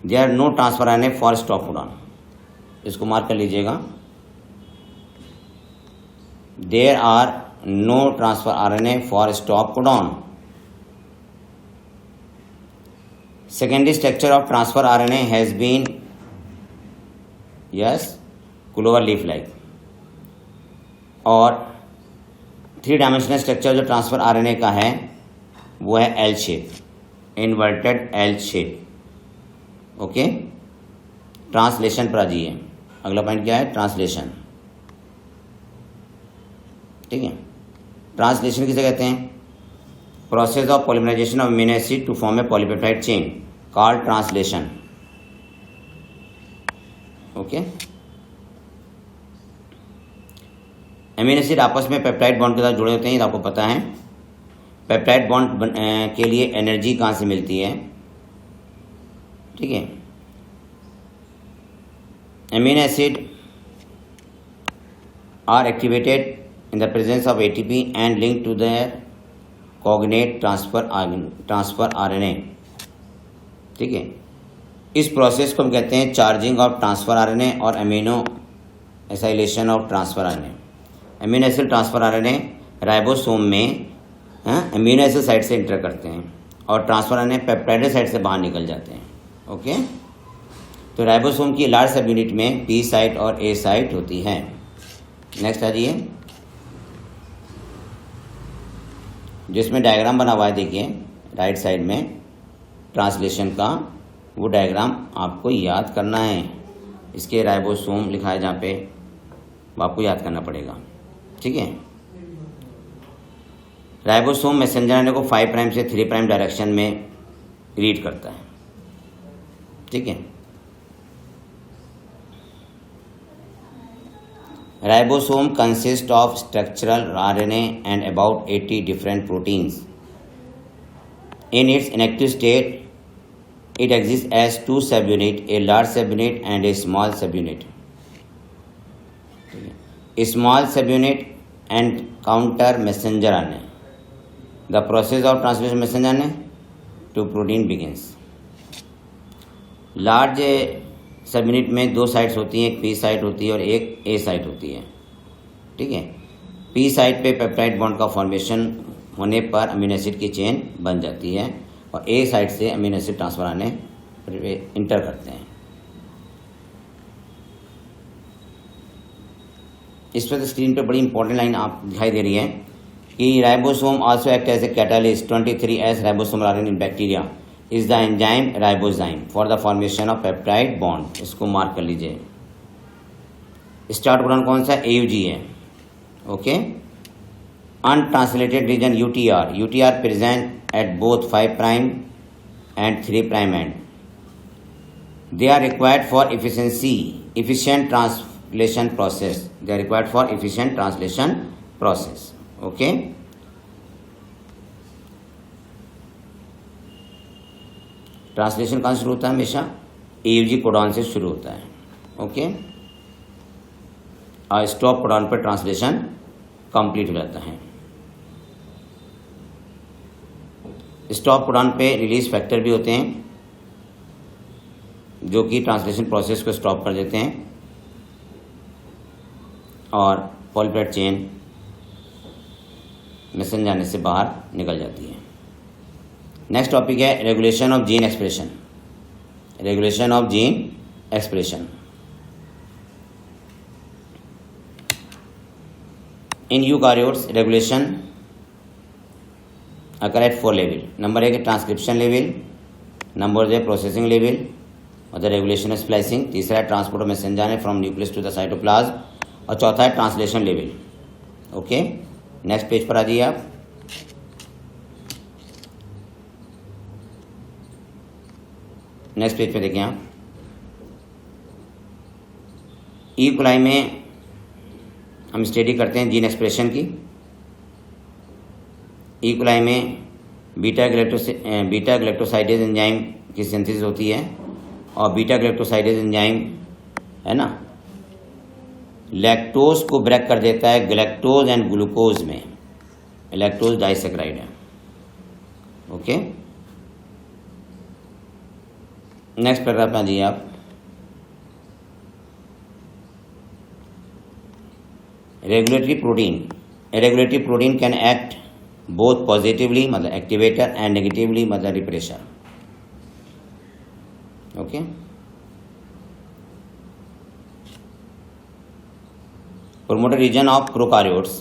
There are no transfer RNA for stop codon. इसको mark कर लीजिएगा। There are no transfer RNA for stop codon. Secondary structure of transfer RNA has been clover leaf like. और 3 dimensional structure जो transfer RNA का है वो है L shape, inverted L shape. Okay, translation पर आ जाइए। अगला पॉइंट क्या है? ट्रांसलेशन। ठीक है, ट्रांसलेशन किसे कहते हैं? Process of polymerization of amino acid to form a polypeptide chain called translation. Okay, amino acid आपस में पेप्टाइड बॉन्ड के साथ जुड़े होते हैं, ये आपको पता है। पेप्टाइड बॉन्ड के लिए एनर्जी कहाँ से मिलती है? ठीक है, amino acid are activated in the presence of ATP and link to their coordinate transfer RNA. ठीक है, इस प्रोसेस को हम कहते हैं चार्जिंग ऑफ ट्रांसफर आरएनए और aminoacylation of transfer RNA. Amino acid transfer RNA ribosome में amino acid side से इंटर करते हैं और ट्रांसफर आरएनए पेप्टाइड साइड से बाहर निकल जाते हैं। ओके, तो राइबोसोम की लार्ज सब यूनिट में P साइट और A साइट होती है। नेक्स्ट आ जाइए, जिसमें डायग्राम बना हुआ है देखिए राइट साइड में ट्रांसलेशन का, वो डायग्राम आपको याद करना है। इसके राइबोसोम लिखा है जहाँ पे वो आपको याद करना पड़ेगा, ठीक है। राइबोसोम मैसेंजर आरएनए को 5 प्राइम से 3 प्राइम डायरेक्शन में रीड करता है, ठीक है। Ribosome consist of structural RNA and about 80 different proteins. In its inactive state, it exists as 2 subunit, a large subunit and a small subunit. A small subunit and counter messenger RNA. The process of translation messenger RNA to protein begins. Large subunit में 2 sites होती हैं, एक P site होती है और एक ए site होती है, ठीक है। पी साइट पे पेप्टाइड बॉन्ड का फॉर्मेशन होने पर अमीनो एसिड की चेन बन जाती है और ए साइड से अमीनो एसिड ट्रांसफर आने इंटर करते हैं। इस पर स्क्रीन पे बड़ी इंपॉर्टेंट लाइन आप दिखाई दे रही है कि ribosome also act as a catalyst 23S ribosomal RNA in bacteria is the enzyme ribozyme for the formation of peptide bond. इसको मार्क कर लीजिए। स्टार्ट कोडन कौन सा? AUG है, okay. Untranslated region UTR present at both 5 prime and 3 prime end. They are required for efficient translation process. They are required for efficient translation process. Okay. Translation कहाँ शुरू होता है? हमेशा AUG कोडॉन से शुरू होता है, ओके। और स्टॉप कोडॉन पर ट्रांसलेशन कंप्लीट हो जाता है। स्टॉप कोडॉन पे रिलीज फैक्टर भी होते हैं जो कि ट्रांसलेशन प्रोसेस को स्टॉप कर देते हैं और पॉलीपेप्टाइड चेन मैसेंजर जाने से बाहर निकल जाती है। नेक्स्ट टॉपिक है regulation of gene expression. Regulation of gene expression in eukaryotes regulation occur at 4 level. Number 1 है ट्रांसक्रिप्शन लेवल, नंबर 2 है प्रोसेसिंग लेवल और द रेगुलेशन ऑफ स्प्लाइसिंग, तीसरा है transport of messenger from nucleus to the cytoplasm और चौथा है translation level, okay. Next page पर आ जाइए आप। नेक्स्ट पेज पे देखें आप। ई कोलाई में हम स्टडी करते हैं जीन एक्सप्रेशन की। ई कोलाई में बीटा ग्लैक्टोसाइडेज एंजाइम की सिंथेसिस होती है और बीटा ग्लैक्टोसाइडेज एंजाइम है ना लैक्टोज को ब्रेक कर देता है ग्लैक्टोज एंड ग्लूकोज में। लैक्टोज डाइसैकराइड है, ओके। नेक्स्ट पैराग्राफ में दिए आप। Regulatory protein can act both positively मतलब एक्टिवेटर एंड नेगेटिवली मतलब refresher, okay. Promoter region of prokaryotes,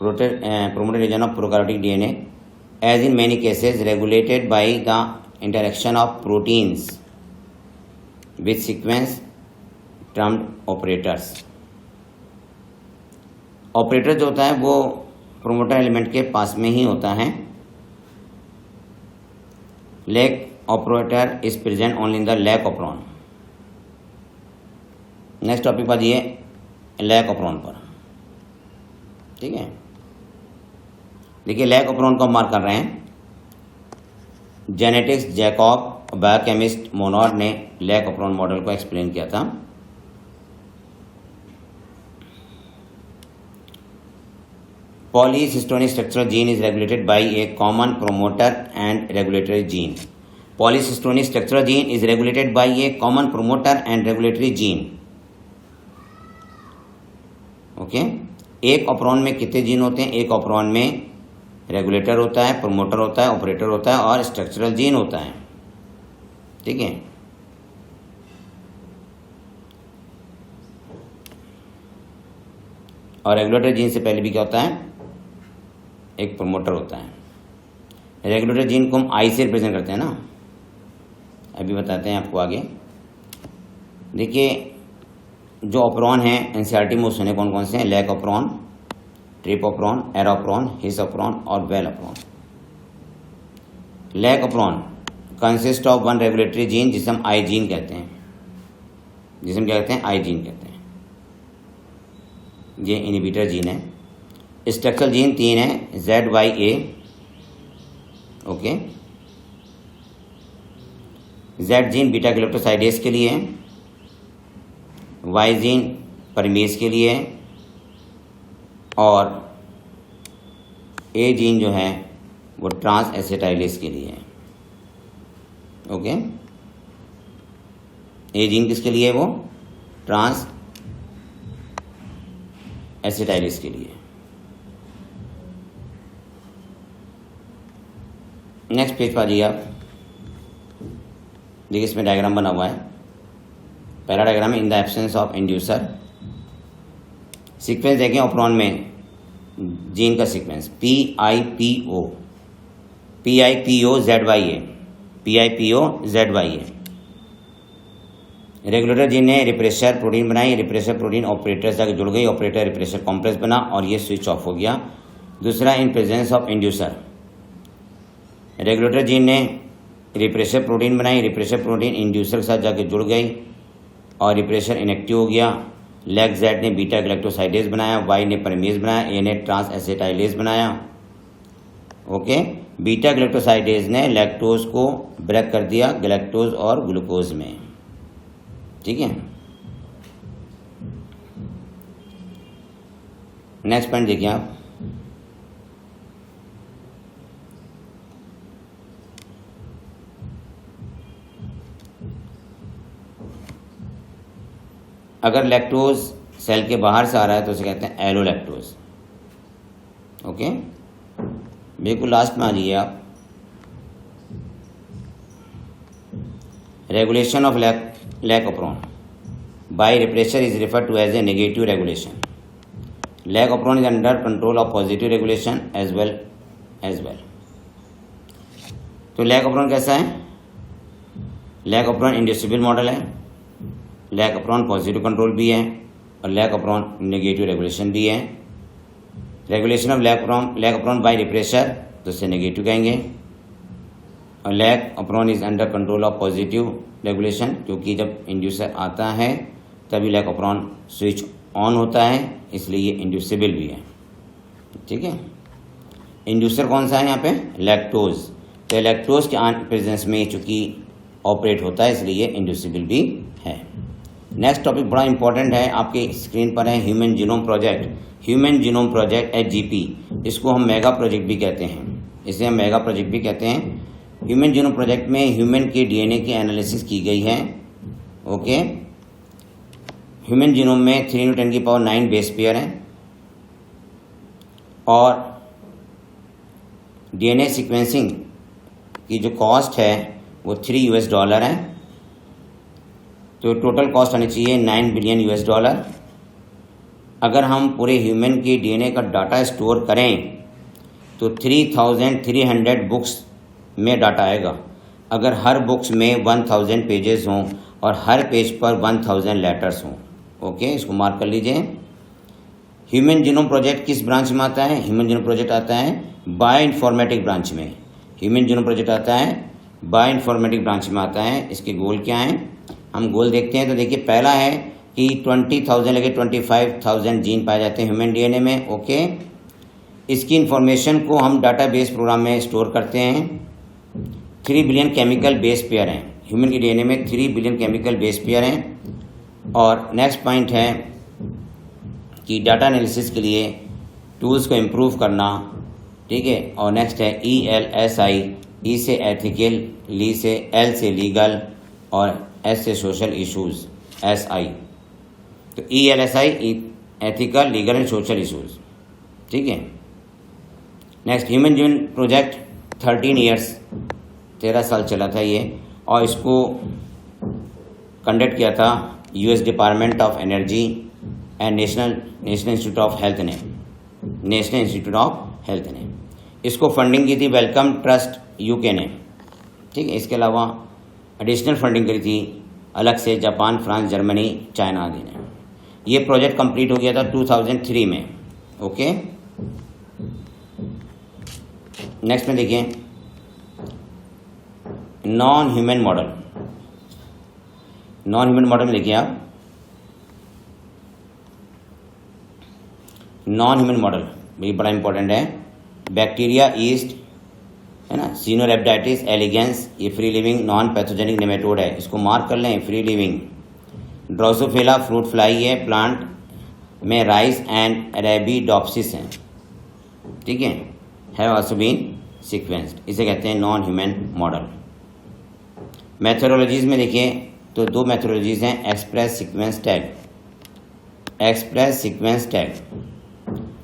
promoter region of prokaryotic DNA as in many cases regulated by the interaction of proteins with sequence termed operators. Operator जो होता है वो promoter element के पास में ही होता है। Lac operator is present only in the lac operon. Next topic पर दिए लैक ऑपरॉन पर, ठीक है। देखिए लैक ऑपरॉन को हम मार्क कर रहे हैं। जेनेटिक्स जैकॉब बायोकेमिस्ट मोनॉड ने लैक ऑपरॉन मॉडल को एक्सप्लेन किया था। Polycystonic structural gene is regulated by a common promoter and regulatory gene. Polycystonic structural gene is regulated by a common promoter and regulatory gene. Okay? एक operon में कितने gene होते हैं? एक operon में रेगुलेटर होता है, प्रोमोटर होता है, ऑपरेटर होता है और स्ट्रक्चरल जीन होता है, ठीक है। और रेगुलेटरी जीन से पहले भी क्या होता है? एक प्रोमोटर होता है। रेगुलेटरी जीन को हम आई से रिप्रेजेंट करते हैं ना, अभी बताते हैं आपको आगे। देखिए जो ऑपरॉन है एनसीईआरटी में सुने कौन कौन से हैं? लैक ऑपरॉन, ट्रिपोप्रॉन, एरोप्रॉन, हिसोप्रॉन और val operon. Lac operon consist of one regulatory gene जिसे हम आई जीन कहते हैं, जिसे हम क्या कहते हैं? आई जीन कहते हैं। ये इनहिबिटर जीन है। स्ट्रक्चरल जीन 3 है, ZYA, okay. Z gene beta galactosidase के लिए है, Y जीन परमेज के लिए है और A जीन जो है वो ट्रांस एसिटाइलेज के लिए है, ओके। A जीन किसके लिए है? वो ट्रांस एसिटाइलेज के लिए। नेक्स्ट पेज पर आ जाइए आप। देखिए इसमें डायग्राम बना हुआ है। पहला डायग्राम है in the absence of inducer. Sequence देखें ऑपरॉन में जीन का sequence PIPO, PIPO-ZYA, PIPO-ZYA। Regulator gene ने रिप्रेशर प्रोटीन बनाई, रिप्रेशर प्रोटीन ऑपरेटर से जाकर जुड़ गई, ऑपरेटर रिप्रेशर कॉम्प्लेक्स बना और ये स्विच ऑफ हो गया। दूसरा in presence of inducer, regulator gene ने रिप्रेशर प्रोटीन बनाई, रिप्रेशर प्रोटीन इंड्यूसर के साथ जाकर जुड़ गई और रिप्रेशर इनएक्टिव हो गया। लैक जेड ने बीटा गैलेक्टोसाइडेज बनाया, वाई ने परमेज बनाया, ए ने ट्रांस एसिटाइलेज बनाया, ओके। बीटा गैलेक्टोसाइडेज ने लैक्टोज को ब्रेक कर दिया गैलेक्टोज और ग्लूकोज में, ठीक है। नेक्स्ट पॉइंट देखिए आप। अगर लैक्टोज सेल के बाहर से आ रहा है तो उसे कहते हैं एलोलैक्टोज, ओके। बिल्कुल लास्ट में आ जाइए आप। Regulation of lac operon by repressor is referred to as a negative regulation. Lac operon is under control of positive regulation as well. तो लैक ऑपरॉन कैसा है? लैक ऑपरॉन इंड्यूसिबल मॉडल है, lac operon positive control भी है और lac operon negative regulation भी है। Regulation of lac operon by repressor तो उसे नेगेटिव कहेंगे और lac operon is under control of positive regulation, क्योंकि जब इंड्यूसर आता है तभी लैक ऑपरॉन स्विच ऑन होता है, इसलिए ये इंड्यूसिबल भी है, ठीक है। इंड्यूसर कौन सा है यहाँ पे? लैक्टोज। तो लैक्टोज के प्रेजेंस में चूंकि ऑपरेट होता है इसलिए ये इंड्यूसिबल भी है। नेक्स्ट टॉपिक बड़ा इंपॉर्टेंट है, आपके स्क्रीन पर है human genome project. Human genome project HGP, इसको हम मेगा प्रोजेक्ट भी कहते हैं, इसे हम मेगा प्रोजेक्ट भी कहते हैं। ह्यूमन जीनोम प्रोजेक्ट में ह्यूमन के DNA की एनालिसिस की गई है, ओके। ह्यूमन जीनोम में 3 × 10⁹ बेस पेयर हैं और DNA सीक्वेंसिंग की जो कॉस्ट है वो $3 है। तो टोटल कॉस्ट आनी चाहिए $9 बिलियन। अगर हम पूरे ह्यूमन के DNA का डाटा स्टोर करें तो 3300 बुक्स में डाटा आएगा। अगर हर बुक्स में 1000 पेजेस हों और हर पेज पर 1000 लेटर्स हों, ओके, इसको मार्क कर लीजिए। ह्यूमन जीनोम प्रोजेक्ट किस ब्रांच में आता है? ह्यूमन जीनोम प्रोजेक्ट आता है बायोइन्फॉर्मेटिक ब्रांच में। ह्यूमन जीनोम प्रोजेक्ट आता है बायोइन्फॉर्मेटिक ब्रांच में आता है। इसके गोल क्या हैं? हम गोल देखते हैं तो देखिए, पहला है कि 20,000 लेके 25,000 जीन पाए जाते हैं ह्यूमन DNA में, ओके। इसकी इंफॉर्मेशन को हम डाटाबेस प्रोग्राम में स्टोर करते हैं। 3 बिलियन केमिकल बेस पेयर हैं ह्यूमन के DNA में, 3 बिलियन केमिकल बेस पेयर हैं। और नेक्स्ट पॉइंट है कि डाटा एनालिसिस के लिए टूल्स को इम्प्रूव करना, ठीक है। और नेक्स्ट है ELSI, E से एथिकल, ली से L से लीगल और S से सोशल इश्यूज, SI। तो ELSI ethical, legal and social issues, ठीक है। Next human gene project 13 years, 13 साल चला था ये, और इसको कंडक्ट किया था US department of energy and national institute of health ने, नेशनल इंस्टीट्यूट ऑफ हेल्थ ने। इसको फंडिंग की थी वेलकम ट्रस्ट UK ने, ठीक है। इसके अलावा एडिशनल फंडिंग करी थी अलग से जापान, फ्रांस, जर्मनी, चाइना आदि ने। ये प्रोजेक्ट कंप्लीट हो गया था 2003 में। ओके, नेक्स्ट में देखिए non human model. Non human model में देखिए आप, नॉन ह्यूमन मॉडल ये बड़ा इंपॉर्टेंट है। बैक्टीरिया, ईस्ट है ना, सिनोरेप्टाइटिस एलिगेंस, ये free living non pathogenic nematode है, इसको मार्क कर लें, free living. Drosophila fruit fly है, प्लांट में राइस एंड अरेबिडोप्सिस हैं, ठीक है, हैव आल्सो बीन सीक्वेंस्ड, इसे कहते हैं नॉन ह्यूमन मॉडल। मैथोडोलॉजीज में देखिए तो दो मैथोडोलॉजीज हैं, express sequence tag, express sequence tag,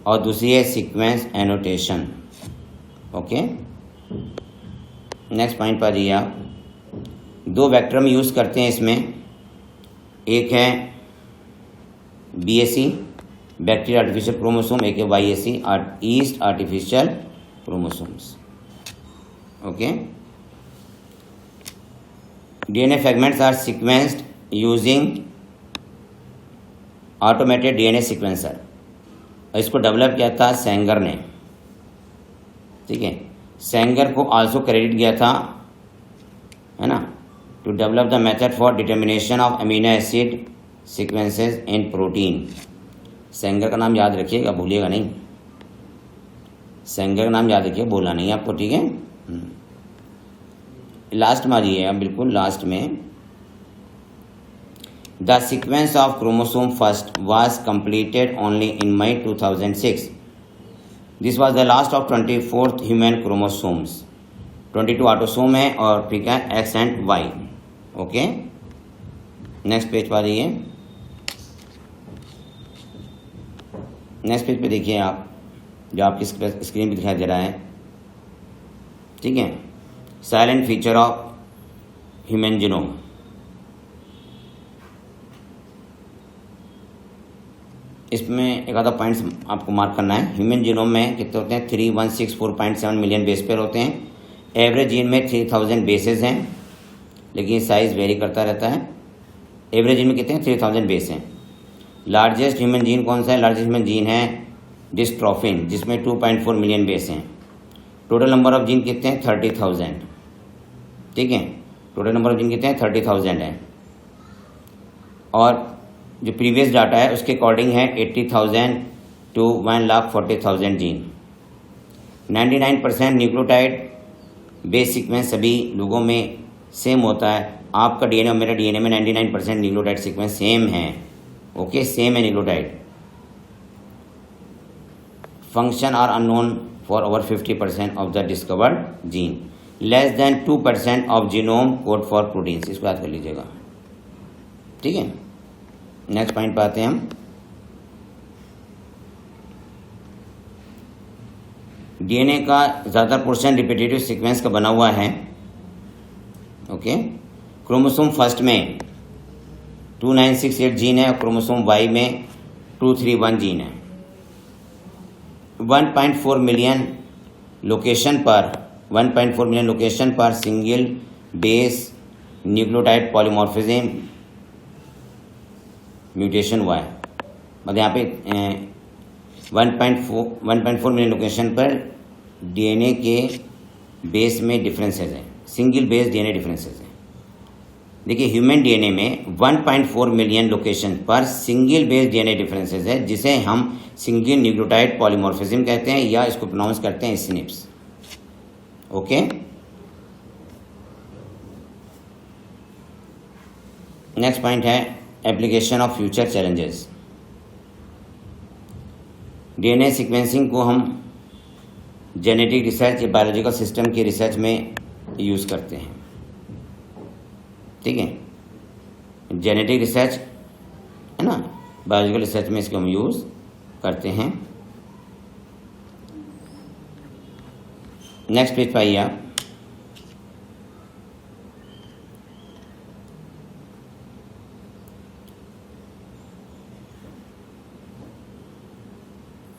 और दूसरी है sequence annotation. Okay, next point पर आइए आप, दो वेक्टर हम यूज़ करते हैं इसमें, एक है BAC बैक्टीरिया आर्टिफिशियल क्रोमोसोम, एक है YAC yeast artificial chromosomes. Okay, DNA fragments are sequenced using automated DNA sequencer। इसको डेवलप किया था सेंगर ने, ठीक है, सेंगर को आल्सो क्रेडिट किया था, है ना, to develop the method for determination of amino acid sequences in protein. Sanger का नाम याद रखिएगा, भूलिएगा नहीं, सेंगर का नाम याद रखिए, बोलना नहीं आपको, ठीक है। लास्ट में आ जाइए आप, बिल्कुल लास्ट में, the sequence of chromosome first was completed only in May 2006। This was the last of 24th human chromosomes. 22 autosome है और ठीक है X and Y। Okay, next page पर आ जाइए। नेक्स्ट पेज पे देखिए आप, जो आपकी स्क्रीन पे दिखाई दे रहा है, ठीक है, silent feature of human genome. इसमें एक आधा पॉइंट्स आपको मार्क करना है। ह्यूमन जीनोम में कितने होते हैं, 3164.7 मिलियन बेस पेयर होते हैं। एवरेज जीन में 3000 बेसेस हैं, लेकिन साइज वेरी करता रहता है। एवरेज जीन में कितने हैं, 3000 बेस हैं। लार्जेस्ट ह्यूमन जीन कौन सा है, लार्जेस्ट ह्यूमन जीन है डिस्ट्रोफिन, जिसमें 2.4 मिलियन बेस हैं। टोटल नंबर ऑफ जीन कितने हैं, 30,000, ठीक है, टोटल नंबर ऑफ जीन कितने हैं, 30,000 है। और जो प्रीवियस डाटा है उसके अकॉर्डिंग है 80,000 to 1,40,000 gene. 99% nucleotide base sequence सभी लोगों में सेम होता है। आपका DNA और मेरा DNA में 99% न्यूक्लियोटाइड सीक्वेंस सेम है। ओके, सेम है nucleotide. Function are unknown for over 50% of the discovered gene. Less than 2% of genome code for proteins, इसको याद कर लीजिएगा, ठीक है। नेक्स्ट पॉइंट पे आते हैं हम। DNA का ज़्यादा पोर्शन रिपीटेटिव सीक्वेंस का बना हुआ है। ओके, क्रोमोसोम फर्स्ट में 2968 जीन है और क्रोमोसोम Y में 231 जीन है। 1.4 मिलियन लोकेशन पर single base nucleotide polymorphism mutation हुआ है। मतलब यहाँ पे 1.4 मिलियन लोकेशन पर DNA के बेस में डिफरेंसेस हैं, सिंगल बेस DNA डिफरेंसेस हैं। देखिए ह्यूमन DNA में 1.4 मिलियन लोकेशन पर सिंगल बेस DNA डिफरेंसेस है, जिसे हम सिंगल न्यूक्लियोटाइड पॉलीमॉर्फिज्म कहते हैं, या इसको प्रोनाउंस करते हैं SNPs। ओके, नेक्स्ट पॉइंट है application of future challenges. DNA sequencing को हम जेनेटिक रिसर्च या बायोलॉजिकल सिस्टम की रिसर्च में यूज़ करते हैं, ठीक है। जेनेटिक रिसर्च है ना, बायोलॉजिकल रिसर्च में इसको हम यूज़ करते हैं। नेक्स्ट पेज पर आइए आप।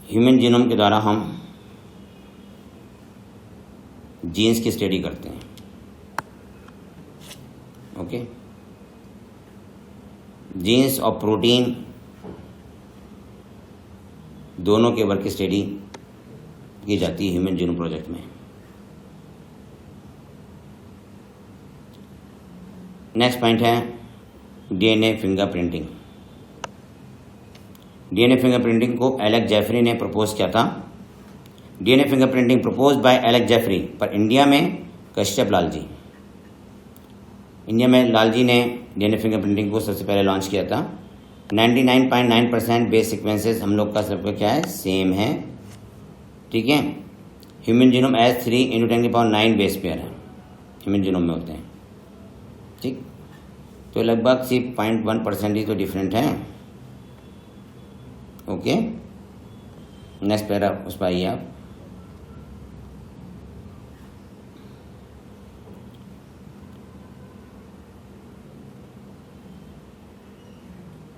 ह्यूमन जीनोम के द्वारा हम जीन्स की स्टडी करते हैं। ओके, जीन्स और प्रोटीन दोनों के वर्क की स्टडी की जाती है ह्यूमन जीनोम प्रोजेक्ट में। नेक्स्ट पॉइंट है डीएनए फिंगरप्रिंटिंग। डीएनए फिंगरप्रिंटिंग को एलेक जेफरी ने प्रपोज किया था। DNA fingerprinting propose by Alec Jeffreys, पर इंडिया में कश्यप लाल जी, इंडिया में लाल जी ने डीएनए फिंगरप्रिंटिंग को सबसे पहले लॉन्च किया था। 99.9% बेस सीक्वेंसेस हम लोग का सबका क्या है, सेम है। ठीक है, human genome as 3 × 10⁹ base pair है ह्यूमन जीनोम में होते हैं। ठीक, तो लगभग सिर्फ 0.1% ही तो डिफरेंट है। ओके, नेक्स्ट पैरा उस पर आइए आप।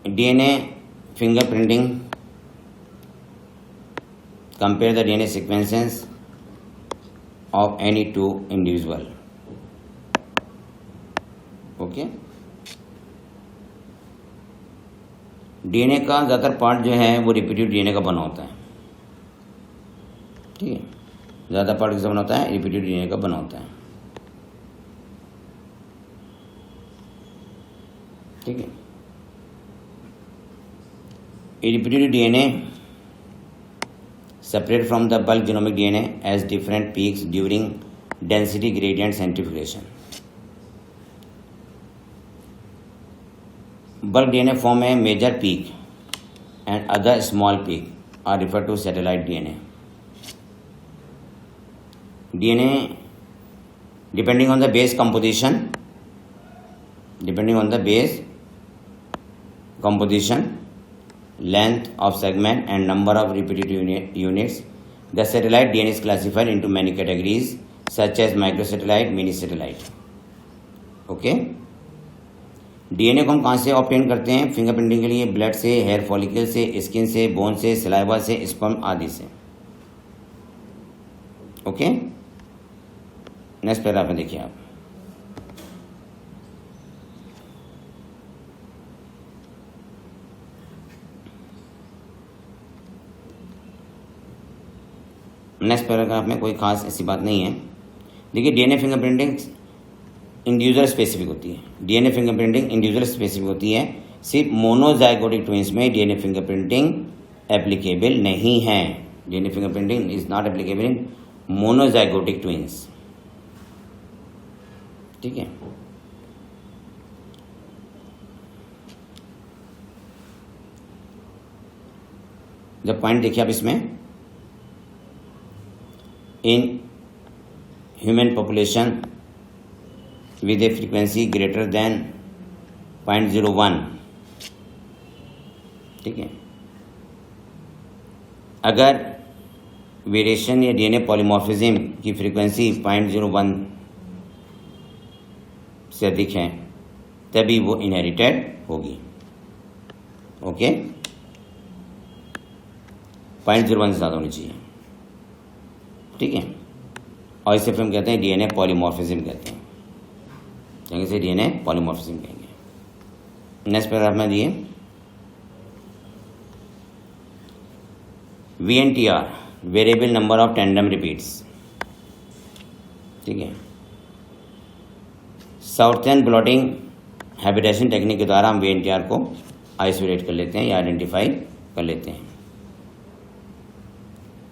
DNA fingerprinting, compare the DNA sequences of any two individual. Okay, DNA का ज़्यादातर पार्ट जो है वो रिपीटेड डीएनए का बना होता है। ठीक है, ज़्यादा पार्ट किसका बना होता है, रिपीटेड डीएनए का बना होता है। ठीक है, repeated DNA separate from the bulk genomic DNA as different peaks during density gradient centrifugation. Bulk DNA form a major peak and other small peak are referred to satellite DNA. DNA depending on the base composition, length of segment and number of repeated units, the satellite DNA is classified into many categories such as microsatellite, mini satellite. Okay, DNA को हम कहाँ से obtain करते हैं fingerprinting के लिए? Blood से, hair follicle से, स्किन से, बोन से, सलाइवा से, स्पर्म आदि से। ओके, नेक्स्ट पैराग्राफ में देखिए आप। नेक्स्ट पैराग्राफ में कोई खास ऐसी बात नहीं है। देखिए, डीएनए फिंगरप्रिंटिंग इंडिविजुअल स्पेसिफिक होती है। डीएनए फिंगरप्रिंटिंग इंडिविजुअल स्पेसिफिक होती है। सिर्फ मोनोजाइगोटिक ट्विंस में डीएनए फिंगरप्रिंटिंग एप्लीकेबल नहीं है। DNA fingerprinting is not applicable in monozygotic twins. ठीक है, जब पॉइंट देखिए आप इसमें, in human population with a frequency greater than 0.01, ठीक है, अगर वेरिएशन या डीएनए पॉलीमॉर्फिज्म की फ्रीक्वेंसी 0.01 से अधिक है तभी वो इनहेरिटेड होगी। ओके, 0.01 से ज़्यादा होनी चाहिए। ठीक है, और इसे फिर हम कहते हैं डीएनए पॉलीमॉर्फिज्म कहते हैं, कहेंगे इसे डीएनए पॉलीमॉर्फिज्म कहेंगे। नेक्स्ट पैराग्राफ में दिए VNTR, variable number of tandem repeats. ठीक है, साउथर्न ब्लॉटिंग हैबिटेशन टेक्निक के द्वारा हम VNTR को आइसोलेट कर लेते हैं या आइडेंटिफाई कर लेते हैं।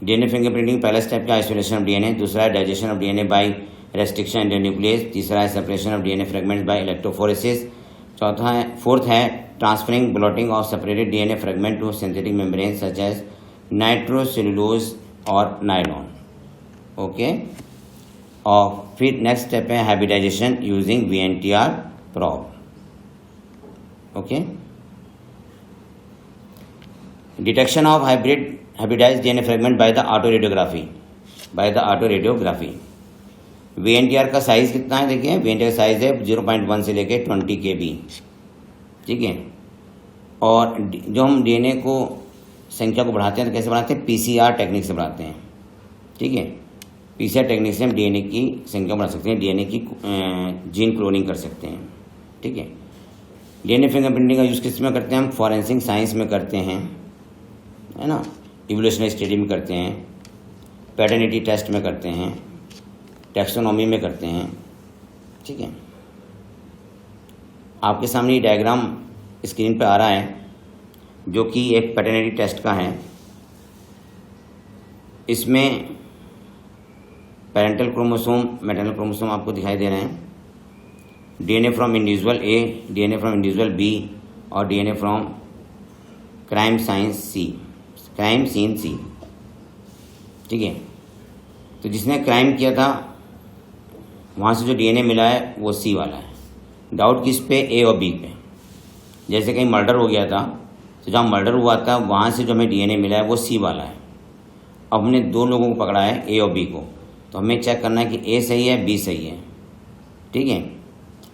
डीएनए फिंगरप्रिंटिंग पहला स्टेप क्या, आइसोलेशन ऑफ डीएनए। दूसरा है digestion of DNA by restriction endonuclease. तीसरा है separation of DNA fragments by electrophoresis. Fourth है transferring blotting of separated DNA fragment to synthetic membrane such as nitrocellulose और nylon. Okay, और फिर next step है hybridization using VNTR probe. Okay, detection of hybridized DNA fragment by the autoradiography, VNTR का size कितना है? देखिए, VNTR का size है 0.1 से लेके 20 kb। ठीक है, और जो हम डीएनए को संख्या को बढ़ाते हैं तो कैसे बढ़ाते हैं? PCR टेक्निक से बढ़ाते हैं। ठीक है, PCR टेक्निक से हम डीएनए की संख्या बढ़ा सकते हैं, डीएनए की जीन क्लोनिंग कर सकते हैं। ठीक है, डीएनए फिंगरप्रिंटिंग का यूज़ किस में करते हैं हम? फॉरेंसिक साइंस में करते हैं, है ना। इवोल्यूशनरी स्टडी में करते हैं, पैटर्निटी टेस्ट में करते हैं, टैक्सोनॉमी में करते हैं। ठीक है, आपके सामने ये डायग्राम स्क्रीन पे आ रहा है जो कि एक पैटर्निटी टेस्ट का है। इसमें पेरेंटल क्रोमोसोम, मैटरनल क्रोमोसोम आपको दिखाई दे रहे हैं, DNA from individual A, DNA from individual B और DNA from crime scene C. ठीक है, तो जिसने क्राइम किया था वहाँ से जो डीएनए मिला है वो सी वाला है। डाउट किस पे? ए और बी पे। जैसे कहीं मर्डर हो गया था तो जहाँ मर्डर हुआ था वहाँ से जो हमें डीएनए मिला है वो सी वाला है। अब हमने दो लोगों को पकड़ा है, ए और बी को, तो हमें चेक करना है कि ए सही है, बी सही है। ठीक है,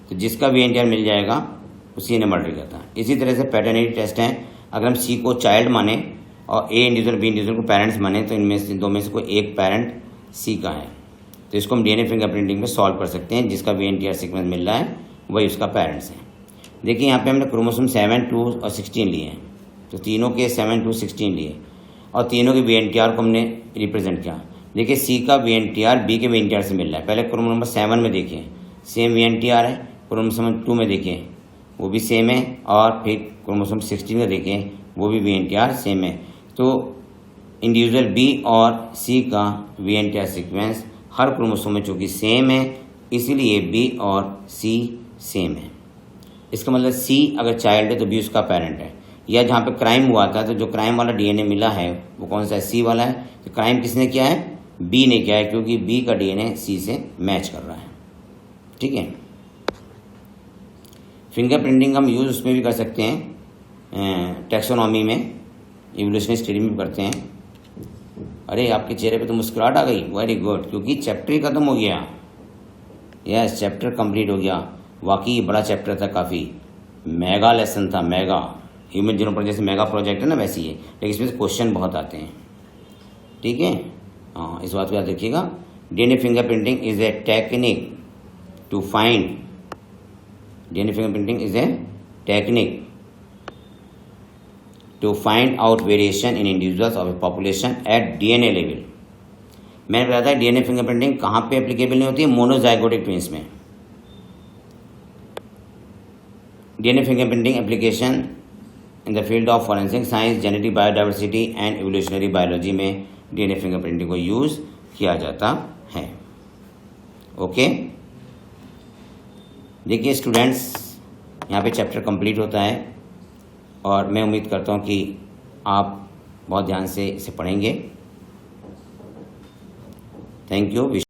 तो जिसका VNTR मिल जाएगा उसी ने मर्डर किया था। इसी तरह से पैटर्निटी टेस्ट है, अगर हम सी को चाइल्ड माने और ए इंडिविजुअल बी इंडिविजुअल को पेरेंट्स माने तो इनमें से दो में से कोई एक पेरेंट सी का है, तो इसको हम DNA फिंगरप्रिंटिंग में सॉल्व कर सकते हैं। जिसका VNTR सीक्वेंस मिल रहा है वही उसका पेरेंट्स है। देखिए यहाँ पे हमने क्रोमोसोम 7, 2 और 16 लिए हैं, तो तीनों के 7, 2, 16 लिए और तीनों के VNTR को हमने रिप्रेजेंट किया। देखिए सी का VNTR बी के VNTR से मिल रहा है। पहले क्रोमोसोम नंबर 7 में देखिए सेम VNTR है, क्रोमोसोम 2 में देखिए वो भी सेम है, और फिर क्रोमोसोम 16 में देखिए वो भी VNTR सेम है। तो इंडिविजुअल बी और सी का VNTR सीक्वेंस हर क्रोमोसोम में चूँकि सेम है इसीलिए बी और सी सेम है। इसका मतलब सी अगर चाइल्ड है तो बी उसका पेरेंट है। या जहाँ पे क्राइम हुआ था तो जो क्राइम वाला DNA मिला है वो कौन सा है? सी वाला है। तो क्राइम किसने किया है? बी ने किया है, क्योंकि बी का DNA सी से मैच कर रहा है। ठीक है, फिंगरप्रिंटिंग हम यूज़ उसमें भी कर सकते हैं, टैक्सोनॉमी में, इवोल्यूशनरी स्टडी में करते हैं। अरे आपके चेहरे पे तो मुस्कुराहट आ गई, वेरी गुड, क्योंकि चैप्टर ही खत्म हो गया। यस, चैप्टर कंप्लीट हो गया। वाकई बड़ा चैप्टर था, काफ़ी मेगा लेसन था, मेगा ह्यूमन जीनोम पर जैसे मेगा प्रोजेक्ट है ना वैसे ही है, लेकिन इसमें से क्वेश्चन बहुत आते हैं। ठीक है, हाँ, इस बात को याद रखिएगा। DNA fingerprinting is a technique to find, DNA fingerprinting is a technique to find out variation in individuals of a population at DNA level। मैंने बताया था DNA फिंगरप्रिंटिंग कहाँ पे एप्लीकेबल नहीं होती है? मोनोजाइगोटिक ट्विंस में। DNA fingerprinting application in the field of forensic science, genetic biodiversity and evolutionary biology में DNA फिंगरप्रिंटिंग को यूज़ किया जाता है। ओके, देखिए स्टूडेंट्स, यहाँ पे चैप्टर कंप्लीट होता है और मैं उम्मीद करता हूँ कि आप बहुत ध्यान से इसे पढ़ेंगे। Thank you.